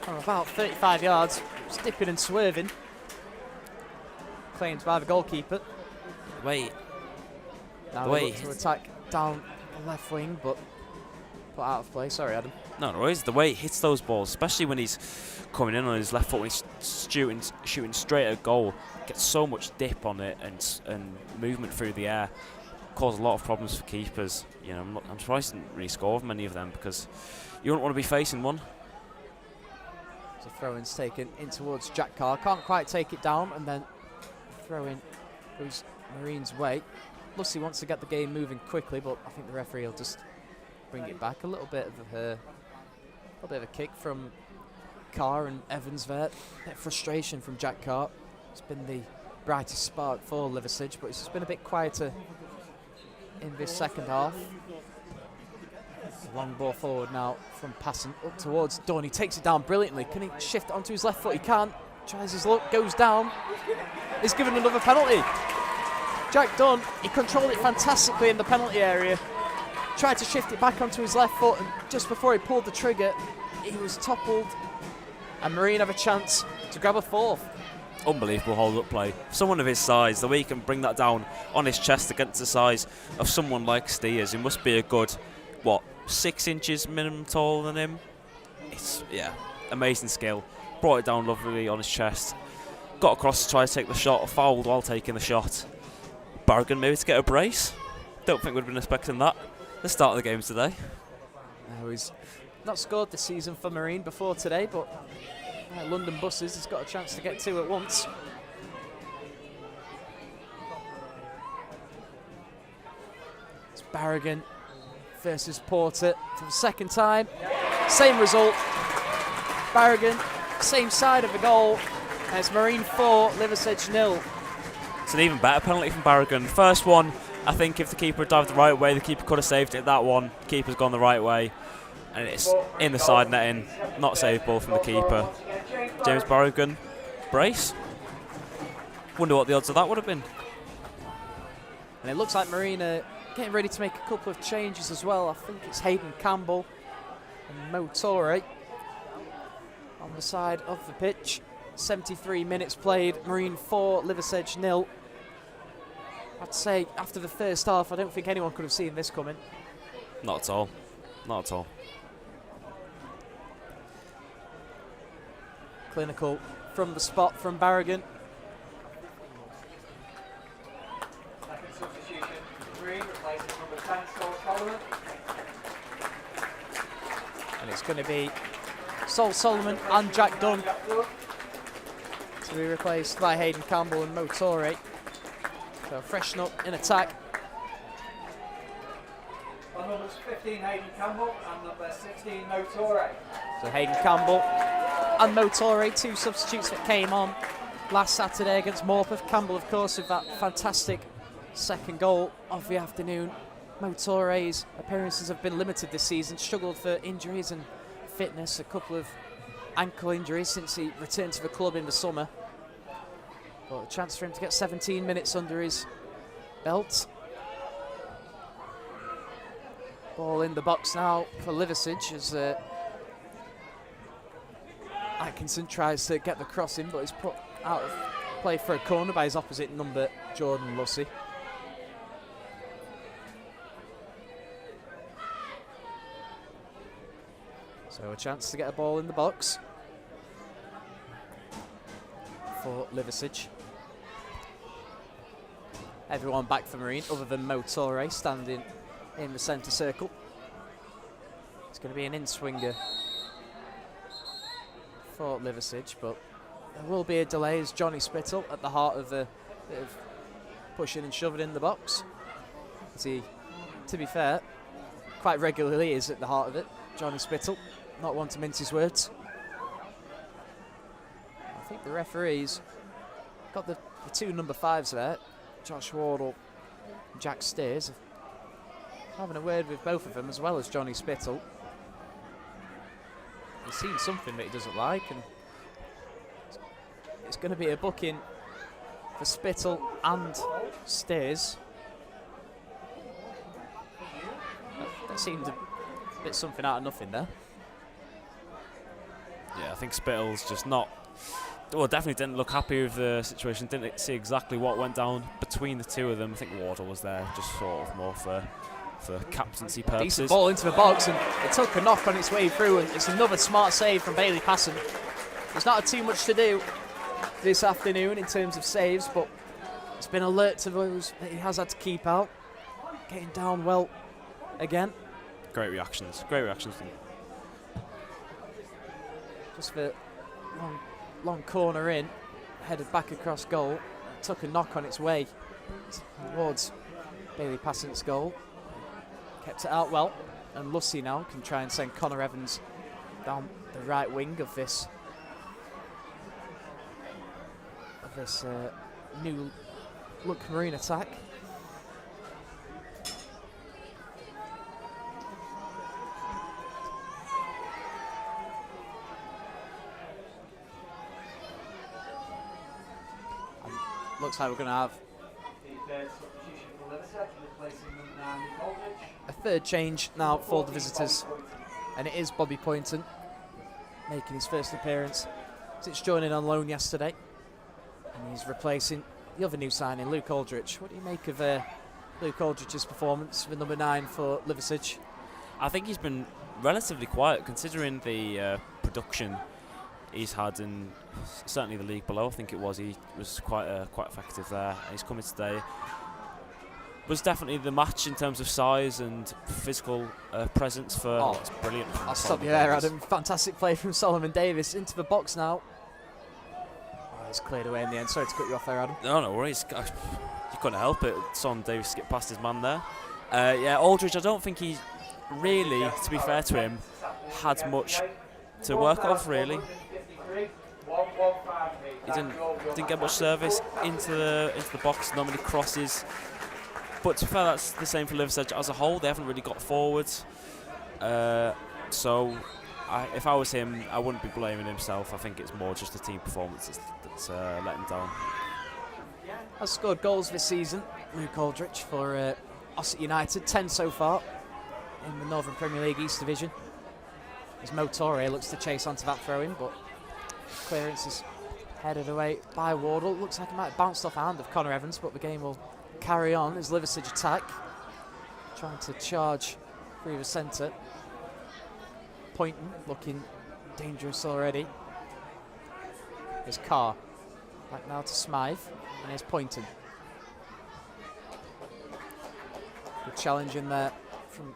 from about 35 yards, dipping and swerving. Claimed by the goalkeeper. Wait. Now they look to attack down the left wing, but put out of play. Sorry, Adam. No worries. The way he hits those balls, especially when he's coming in on his left foot, when he's shooting straight at goal, gets so much dip on it and movement through the air, cause a lot of problems for keepers. I'm surprised he didn't really score many of them because you don't want to be facing one. So throw-in's taken in towards Jack Carr. Can't quite take it down, and then throw-in goes Marine's way. Lucy wants to get the game moving quickly, but I think the referee will just bring it back. A little bit of a kick from Carr and Evans there. A bit of frustration from Jack Carr. It's been the brightest spark for Liversedge, but it's just been a bit quieter in this second half. Long ball forward now from Passant up towards Dunn. He takes it down brilliantly. Can he shift onto his left foot? He can't. Tries his luck, goes down. He's given another penalty. Jack Dunn, he controlled it fantastically in the penalty area. Tried to shift it back onto his left foot, and just before he pulled the trigger, he was toppled. And Marine have a chance to grab a fourth. Unbelievable hold-up play. Someone of his size, the way he can bring that down on his chest against the size of someone like Steers, who must be a good, 6 inches minimum taller than him. It's, amazing skill. Brought it down lovely on his chest. Got across to try to take the shot, fouled while taking the shot. Barragan maybe to get a brace. Don't think we'd have been expecting that. The start of the game today. He's not scored this season for Marine before today, but London Buses has got a chance to get 2 at once. It's Barragan versus Porter for the second time. Same result. Barragan, same side of the goal. And it's Marine 4, Liversedge 0. It's an even better penalty from Barragan. First one, I think if the keeper had dived the right way, the keeper could have saved it. That one, the keeper's gone the right way. And it's in the side netting, not saved ball from the keeper. James Barragan, brace. Wonder what the odds of that would have been. And it looks like Marine are getting ready to make a couple of changes as well. I think it's Hayden Campbell and Mo Torre on the side of the pitch. 73 minutes played, Marine 4, Liversedge 0. I'd say after the first half, I don't think anyone could have seen this coming. Not at all. Not at all. Clinical from the spot from Barragan. Second substitution, Green replaces number 10, Solomon. And it's going to be Sol Solomon and Jack Dunn to be replaced by Hayden Campbell and Mo Torre. So freshen up in attack. On numbers 15, Hayden Campbell, and number 16, Mo Torre. So Hayden Campbell and Mo Torre, 2 substitutes that came on last Saturday against Morpeth. Campbell, of course, with that fantastic second goal of the afternoon. Mo Torre's appearances have been limited this season, struggled for injuries and fitness, a couple of ankle injuries since he returned to the club in the summer. But a chance for him to get 17 minutes under his belt. Ball in the box now for Liversedge as Atkinson tries to get the cross in, but he's put out of play for a corner by his opposite number, Jordan Lussey. So a chance to get a ball in the box for Liversedge. Everyone back for Marine other than Mo Torre standing in the centre circle. It's going to be an in-swinger for Liversedge, but there will be a delay as Johnny Spittle at the heart of the bit of pushing and shoving in the box. As he, to be fair, quite regularly is at the heart of it. Johnny Spittle, not one to mince his words. I think the referees got the 2 number 5s there, Josh Wardle and Jack Steers, having a word with both of them as well as Johnny Spittle. He's seen something that he doesn't like, and it's going to be a booking for Spittle and Steers. That seemed a bit something out of nothing there. Yeah, I think Spittle's just not... Well, definitely didn't look happy with the situation. Didn't see exactly what went down between the two of them. I think Wardle was there just sort of more for captaincy purposes. Decent ball into the box, and it took a knock on its way through, and it's another smart save from Bailey Passon. There's not too much to do this afternoon in terms of saves, but it's been alert to those that he has had to keep out. Getting down well again. Great reactions. Great reactions. Just the long corner in, headed back across goal. It took a knock on its way towards Bailey Passon's goal. Kept it out well, and Lussey now can try and send Connor Evans down the right wing of this new look Marine attack. And looks like we're going to have The third substitution for Liversedge, replacing number 9, Liversedge. a third change now for the visitors, and it is Bobby Poynton making his first appearance since joining on loan yesterday, and he's replacing the other new signing, Luke Aldrich. What do you make of Luke Aldrich's performance with number 9 for Liversedge? I think he's been relatively quiet considering the production he's had in certainly the league below. I think it was he was quite effective there. He's coming today. Was definitely the match in terms of size and physical presence for. Oh, it's brilliant. I'll stop you there, Adam. Fantastic play from Solomon Davis into the box now. Oh, it's cleared away in the end. Sorry to cut you off there, Adam. No worries. You couldn't help it. Solomon Davis skipped past his man there. Yeah, Aldridge, I don't think he really, to be fair to him, had much to work off really. He didn't get much service into the box, not many crosses. But to be fair, that's the same for Liversedge as a whole. They haven't really got forwards. So if I was him, I wouldn't be blaming himself. I think it's more just the team performance that's let him down. has scored goals this season, Luke Aldrich, for Ossett United, 10 so far in the Northern Premier League East Division. As Mo Torre looks to chase onto that throw-in, but clearance is headed away by Wardle. Looks like it might have bounced off the hand of Connor Evans, but the game will carry on as Liversedge attack, trying to charge through the centre. Poynton looking dangerous already. Here's Carr, back now to Smythe, and here's Poynton. Good challenge in there from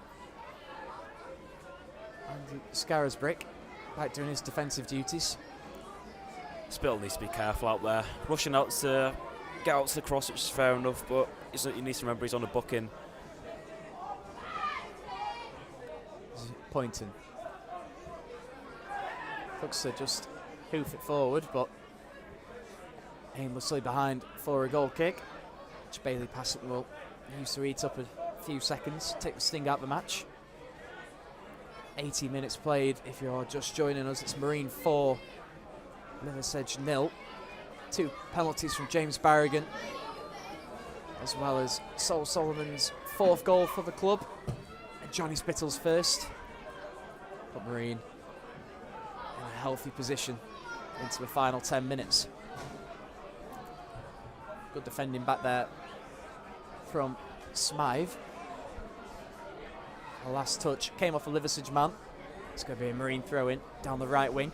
Andy Scarisbrick, back doing his defensive duties. Spill needs to be careful out there. Rushing out to get out to the cross, which is fair enough, but you need to remember he's on a booking. Poynton looks to just hoof it forward, but aimlessly behind for a goal kick, which Bailey Passett will use to eat up a few seconds, take the sting out of the match. 80 minutes played. If you're just joining us, it's Marine 4, Liversedge 0. 2 penalties from James Barrigan, as well as Sol Solomon's 4th goal for the club, and Johnny Spittle's 1st. But Marine in a healthy position into the final 10 minutes. Good defending back there from Smythe. The last touch came off a Liversedge man. It's going to be a Marine throw-in down the right wing.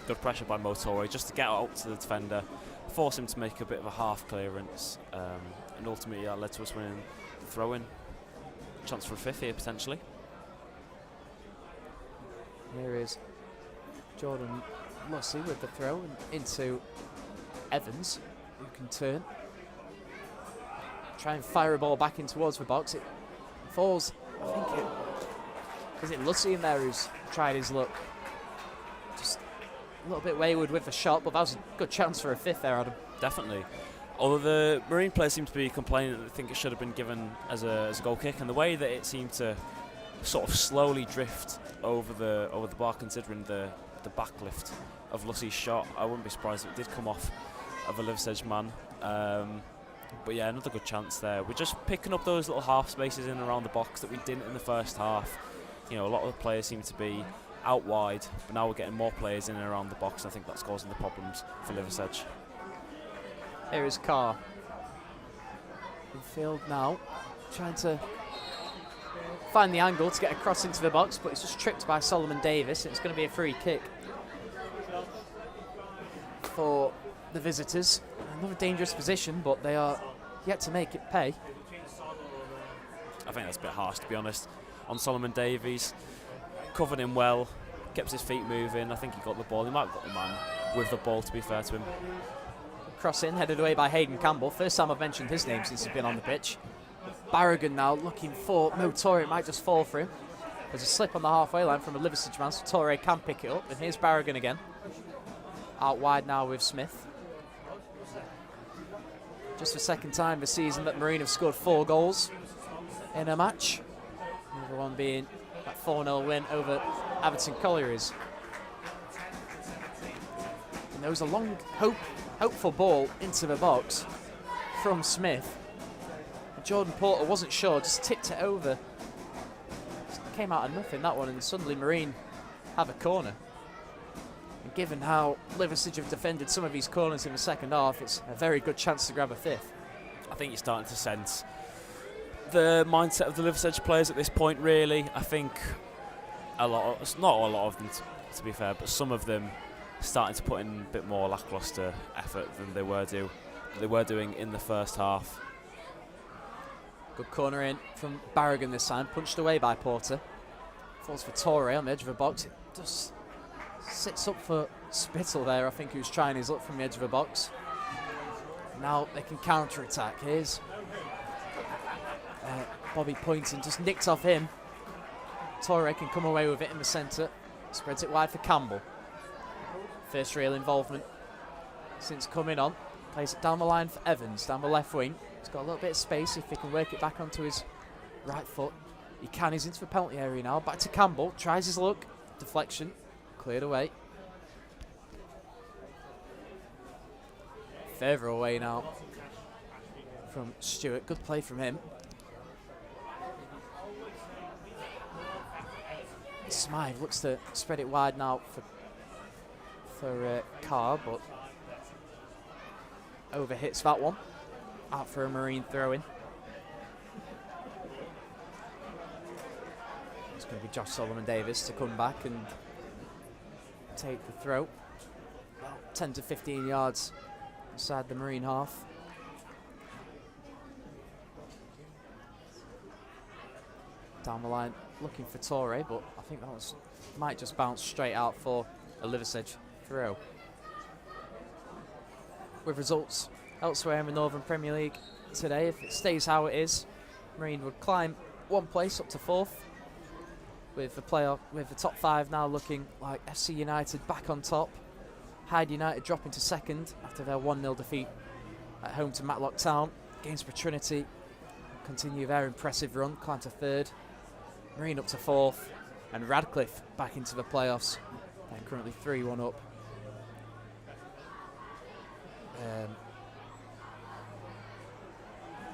Good pressure by Motori just to get out to the defender, force him to make a bit of a half clearance, and ultimately that led to us winning the throw-in. Chance for a 5th here potentially. Here is Jordan Lussey with the throw into Evans, who can turn. Try and fire a ball back in towards the box. It falls, I think it... Is it Lussey in there who's tried his luck? Just a little bit wayward with the shot, but that was a good chance for a 5th there, Adam. Definitely. Although the Marine players seem to be complaining that they think it should have been given as a goal kick, and the way that it seemed to sort of slowly drift over the bar, considering the backlift of Lussey's shot, I wouldn't be surprised if it did come off of a Liversedge man. But yeah, another good chance there. We're just picking up those little half spaces in and around the box that we didn't in the first half. You know, a lot of the players seem to be out wide, but now we're getting more players in and around the box, and I think that's causing the problems for Liversedge. Here is Carr. In field now, trying to find the angle to get across into the box, but it's just tripped by Solomon Davis. It's going to be a free kick for the visitors. Another dangerous position, but they are yet to make it pay. I think that's a bit harsh, to be honest, on Solomon Davies. Covered him well, kept his feet moving. I think he got the ball. He might have got the man with the ball, to be fair to him. Cross in, headed away by Hayden Campbell. First time I've mentioned his name since he's been on the pitch. Barrigan now looking for Mo Torre. It might just fall for him. There's a slip on the halfway line from a Liversedge man, so Torre can pick it up. And here's Barrigan again. Out wide now with Smith. Just the 2nd time this season that Marine have scored 4 goals in a match. The other one being that 4-0 win over Everton Collieries. And there was a long, hopeful ball into the box from Smith. Jordan Porter wasn't sure, just tipped it over. Just came out of nothing, that one, and suddenly Marine have a corner. And given how Liversedge have defended some of these corners in the second half, it's a very good chance to grab a 5th. I think you're starting to sense the mindset of the Liversedge players at this point, really. I think not a lot of them, to be fair, but some of them starting to put in a bit more lacklustre effort than they were doing in the first half. Good corner in from Barrigan this time, punched away by Porter. Falls for Torre on the edge of the box. It just sits up for Spittle there, I think, who's trying his luck from the edge of the box. Now they can counter-attack. Here's Bobby Poynton, just nicked off him. Torre can come away with it in the centre. Spreads it wide for Campbell. First real involvement since coming on. Plays it down the line for Evans, down the left wing. He's got a little bit of space if he can work it back onto his right foot. He can, he's into the penalty area now. Back to Campbell, tries his luck. Deflection, cleared away. Further away now from Stewart. Good play from him. Smythe looks to spread it wide now for Carr, but overhits that one. Out for a Marine throw-in. It's going to be Josh Solomon-Davis to come back and take the throw. About 10 to 15 yards inside the Marine half. Down the line looking for Torre, but I think that might just bounce straight out for a Liversedge throw. With results elsewhere in the Northern Premier League today, if it stays how it is, Marine would climb one place up to 4th, with the top 5 now looking like FC United back on top. Hyde United dropping to 2nd after their 1-0 defeat at home to Matlock Town. Gainsborough Trinity continue their impressive run, climb to 3rd. Marine up to 4th, and Radcliffe back into the playoffs. They're currently 3-1 up.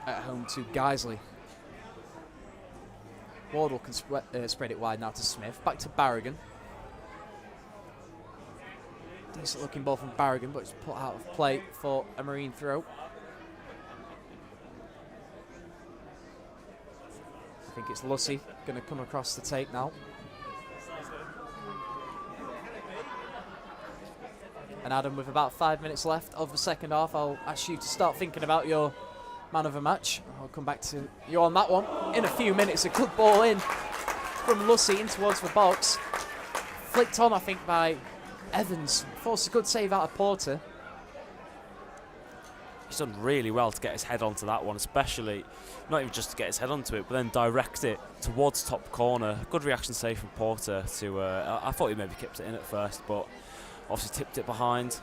At home to Guiseley. Wardle can spread it wide now to Smith. Back to Barragan. Decent looking ball from Barragan, but it's put out of play for a Marine throw. I think it's Lussey going to come across the tape now. And Adam, with about 5 minutes left of the second half, I'll ask you to start thinking about your man of the match. I'll come back to you on that one in a few minutes. A good ball in from Lussey in towards the box. Flicked on, I think, by Evans. Forced a good save out of Porter. He's done really well to get his head onto that one, especially not even just to get his head onto it, but then direct it towards top corner. Good reaction save from Porter to, I thought he maybe kept it in at first, but obviously tipped it behind.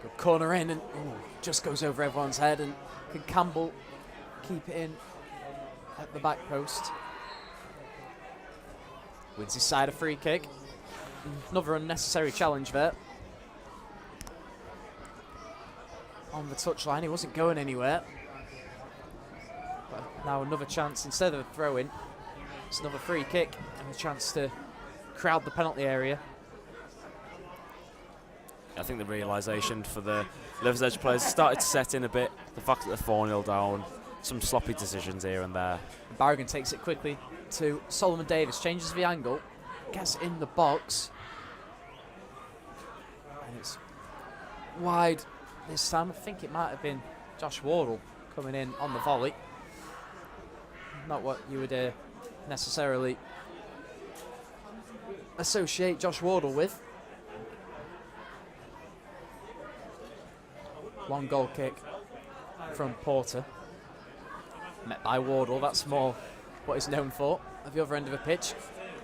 Good corner in, and just goes over everyone's head, and can Campbell keep it in at the back post. Wins his side a free kick. Another unnecessary challenge there. On the touchline, he wasn't going anywhere. But now another chance, instead of a throw-in, it's another free kick and a chance to crowd the penalty area. I think the realisation for the Liversedge players started to set in a bit. The fact that they're 4-0 down, some sloppy decisions here and there. Barragan takes it quickly to Solomon-Davis, changes the angle, gets in the box, and it's wide this time. I think it might have been Josh Wardle coming in on the volley. Not what you would necessarily associate Josh Wardle with. Long goal kick from Porter. Met by Wardle, that's more what he's known for at the other end of the pitch.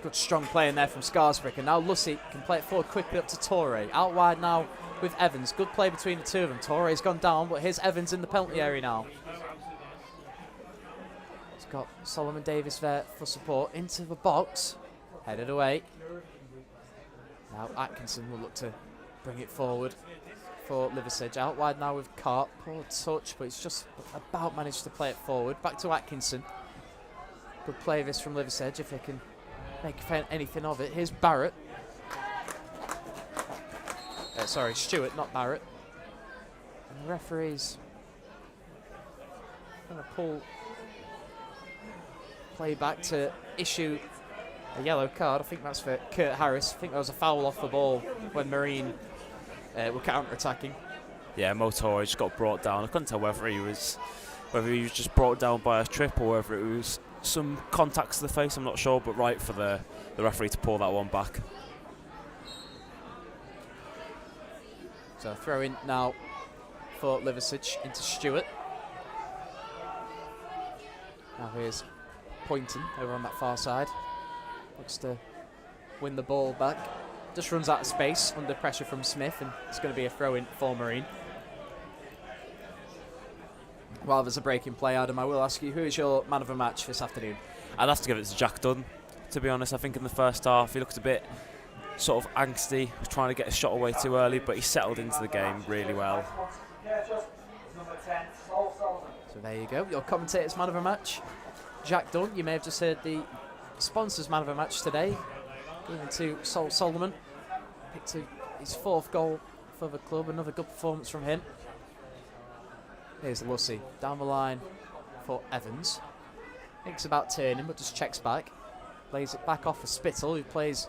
Good strong play in there from Scarsbrick, and now Lussey can play it forward quickly up to Torre. Out wide now with Evans. Good play between the two of them. Torre's gone down, but here's Evans in the penalty area now. He's got Solomon-Davis there for support. Into the box. Headed away. Now Atkinson will look to bring it forward for Liversedge. Out wide now with Cart. Poor touch, but he's just about managed to play it forward. Back to Atkinson. Good play this from Liversedge if they can make anything of it. Here's Barrett. Sorry, Stewart, not Barrett. And the referee's going to pull play back to issue a yellow card. I think that's for Kurt Harris. I think there was a foul off the ball when Marine were counter-attacking. Yeah, Motor just got brought down. I couldn't tell whether he was just brought down by a trip or whether it was some contacts to the face. I'm not sure, but right for the referee to pull that one back. So throw in now for Liversedge into Stewart. Now here's Poynton over on that far side. Looks to win the ball back. Just runs out of space under pressure from Smith, and it's going to be a throw in for Marine. While there's a break in play, Adam, I will ask you, who is your man of the match this afternoon? I'd have to give it to Jack Dunn, to be honest. I think in the first half he looked a bit sort of angsty, was trying to get a shot away too early, but he settled into the game really well. number 10, Solomon. So there you go, your commentator's man of the match, Jack Dunn. You may have just heard the sponsors man of the match today, going to Solomon. Picked his 4th goal for the club, another good performance from him. Here's Lucy down the line for Evans. Thinks about turning, but just checks back. Lays it back off for Spittle, who plays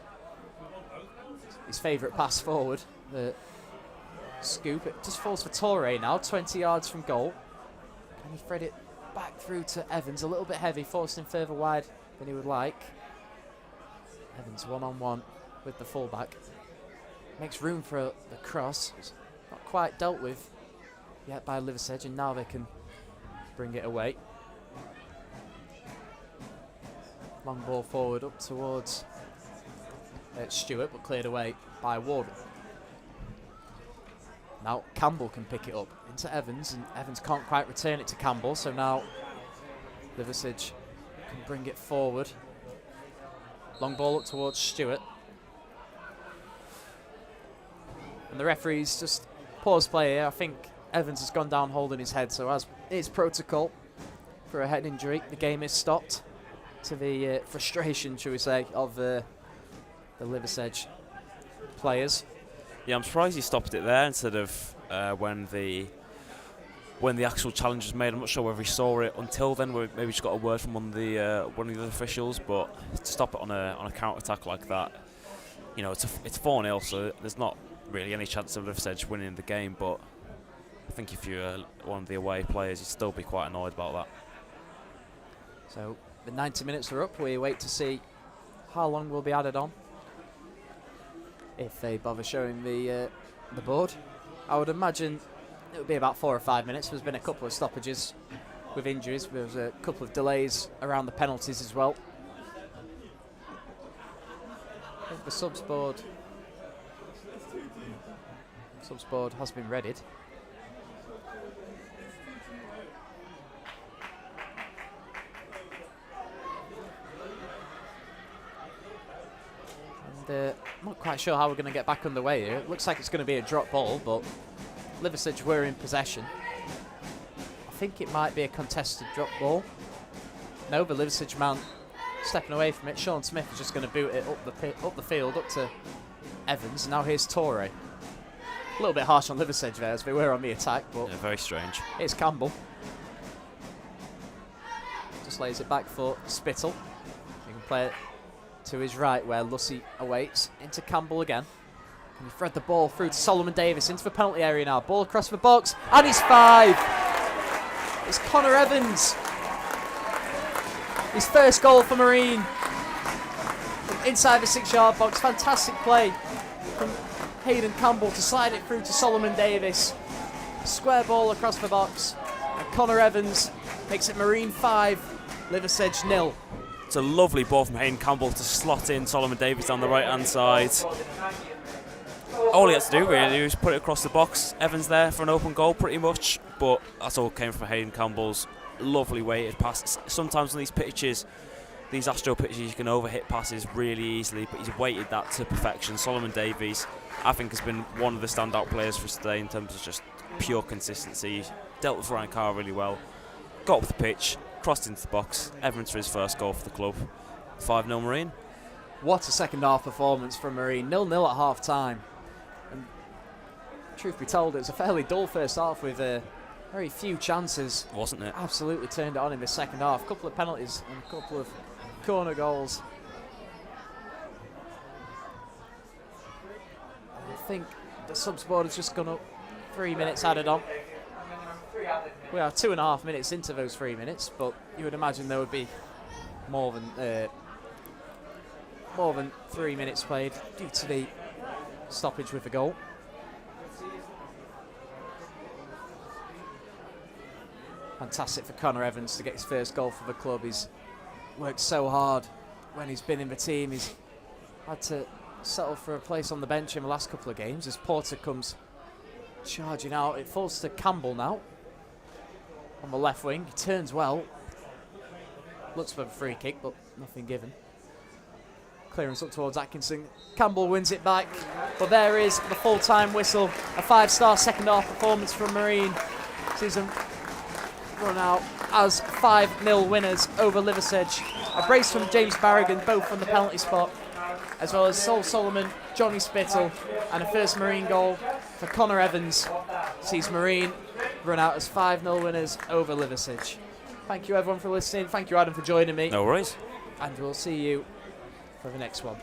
his favourite pass forward, the scoop. It just falls for Torre now, 20 yards from goal. Can he thread it back through to Evans? A little bit heavy, forced him further wide than he would like. Evans one-on-one with the fullback. Makes room for the cross. It's not quite dealt with yet by Liversedge, and now they can bring it away. Long ball forward up towards Stewart, but cleared away by Warden. Now Campbell can pick it up into Evans, and Evans can't quite return it to Campbell, so now Liversedge can bring it forward. Long ball up towards Stewart. And the referee's just paused play here. I think Evans has gone down holding his head, so as is protocol for a head injury, the game is stopped, to the frustration, shall we say, of the Liversedge players. Yeah, I'm surprised he stopped it there instead of when the actual challenge was made. I'm not sure whether he saw it until then. Maybe just got a word from one of the other officials, but to stop it on a counter attack like that, you know, it's 4-0, so there's not really any chance of Liversedge winning the game. But I think if you're one of the away players, you'd still be quite annoyed about that. So the 90 minutes are up. We wait to see how long will be added on, if they bother showing the board. I would imagine it would be about 4 or 5 minutes. There's been a couple of stoppages with injuries. There was a couple of delays around the penalties as well. I think the subs board has been readied. I'm not quite sure how we're going to get back underway here. It looks like it's going to be a drop ball, but Liversedge were in possession. I think it might be a contested drop ball. No, the Liversedge man stepping away from it. Sean Smith is just going to boot it up the field, up to Evans. And now here's Torre. A little bit harsh on Liversedge there, as they were on the attack, but Yeah, very strange. it's Campbell. Just lays it back for Spittle. He can play it to his right where Lucy awaits. Into Campbell again. Can he thread the ball through to Solomon Davis into the penalty area now. Ball across the box, and he's 5. It's Connor Evans. His first goal for Marine. From inside the 6-yard box. Fantastic play from Hayden Campbell to slide it through to Solomon Davis. Square ball across the box. And Connor Evans makes it Marine 5, Liversedge 0. It's a lovely ball from Hayden Campbell to slot in Solomon Davis down the right-hand side. All he had to do really was put it across the box. Evans there for an open goal pretty much, but that's all came from Hayden Campbell's lovely weighted pass. Sometimes on these pitches, these Astro pitches, you can overhit passes really easily, but he's weighted that to perfection. Solomon Davies, I think, has been one of the standout players for us today in terms of just pure consistency. Dealt with Ryan Carr really well. Got up the pitch, crossed into the box. Evans for his first goal for the club. 5-0 Marine. What a second half performance from Marine. 0-0 at half time. And truth be told, it was a fairly dull first half with very few chances. Wasn't it? Absolutely turned it on in the second half. A couple of penalties and a couple of corner goals. I think the subs board has just gone up. 3 minutes added on. We are 2.5 minutes into those 3 minutes, but you would imagine there would be more than 3 minutes played due to the stoppage with the goal. Fantastic for Connor Evans to get his first goal for the club. He's worked so hard when he's been in the team. He's had to settle for a place on the bench in the last couple of games as Porter comes charging out. It falls to Campbell now on the left wing. He turns well. Looks for a free kick, but nothing given. Clearance up towards Atkinson. Campbell wins it back, but there is the full-time whistle. A 5-star second half performance from Marine. sees them run out as 5-0 winners over Liversedge. A brace from James Barrigan, both from the penalty spot, as well as Sol Solomon, Johnny Spittle, and a first Marine goal for Connor Evans sees Marine run out as 5-0 winners over Liversedge. Thank you everyone for listening. Thank you Adam for joining me. No worries. And we'll see you for the next one.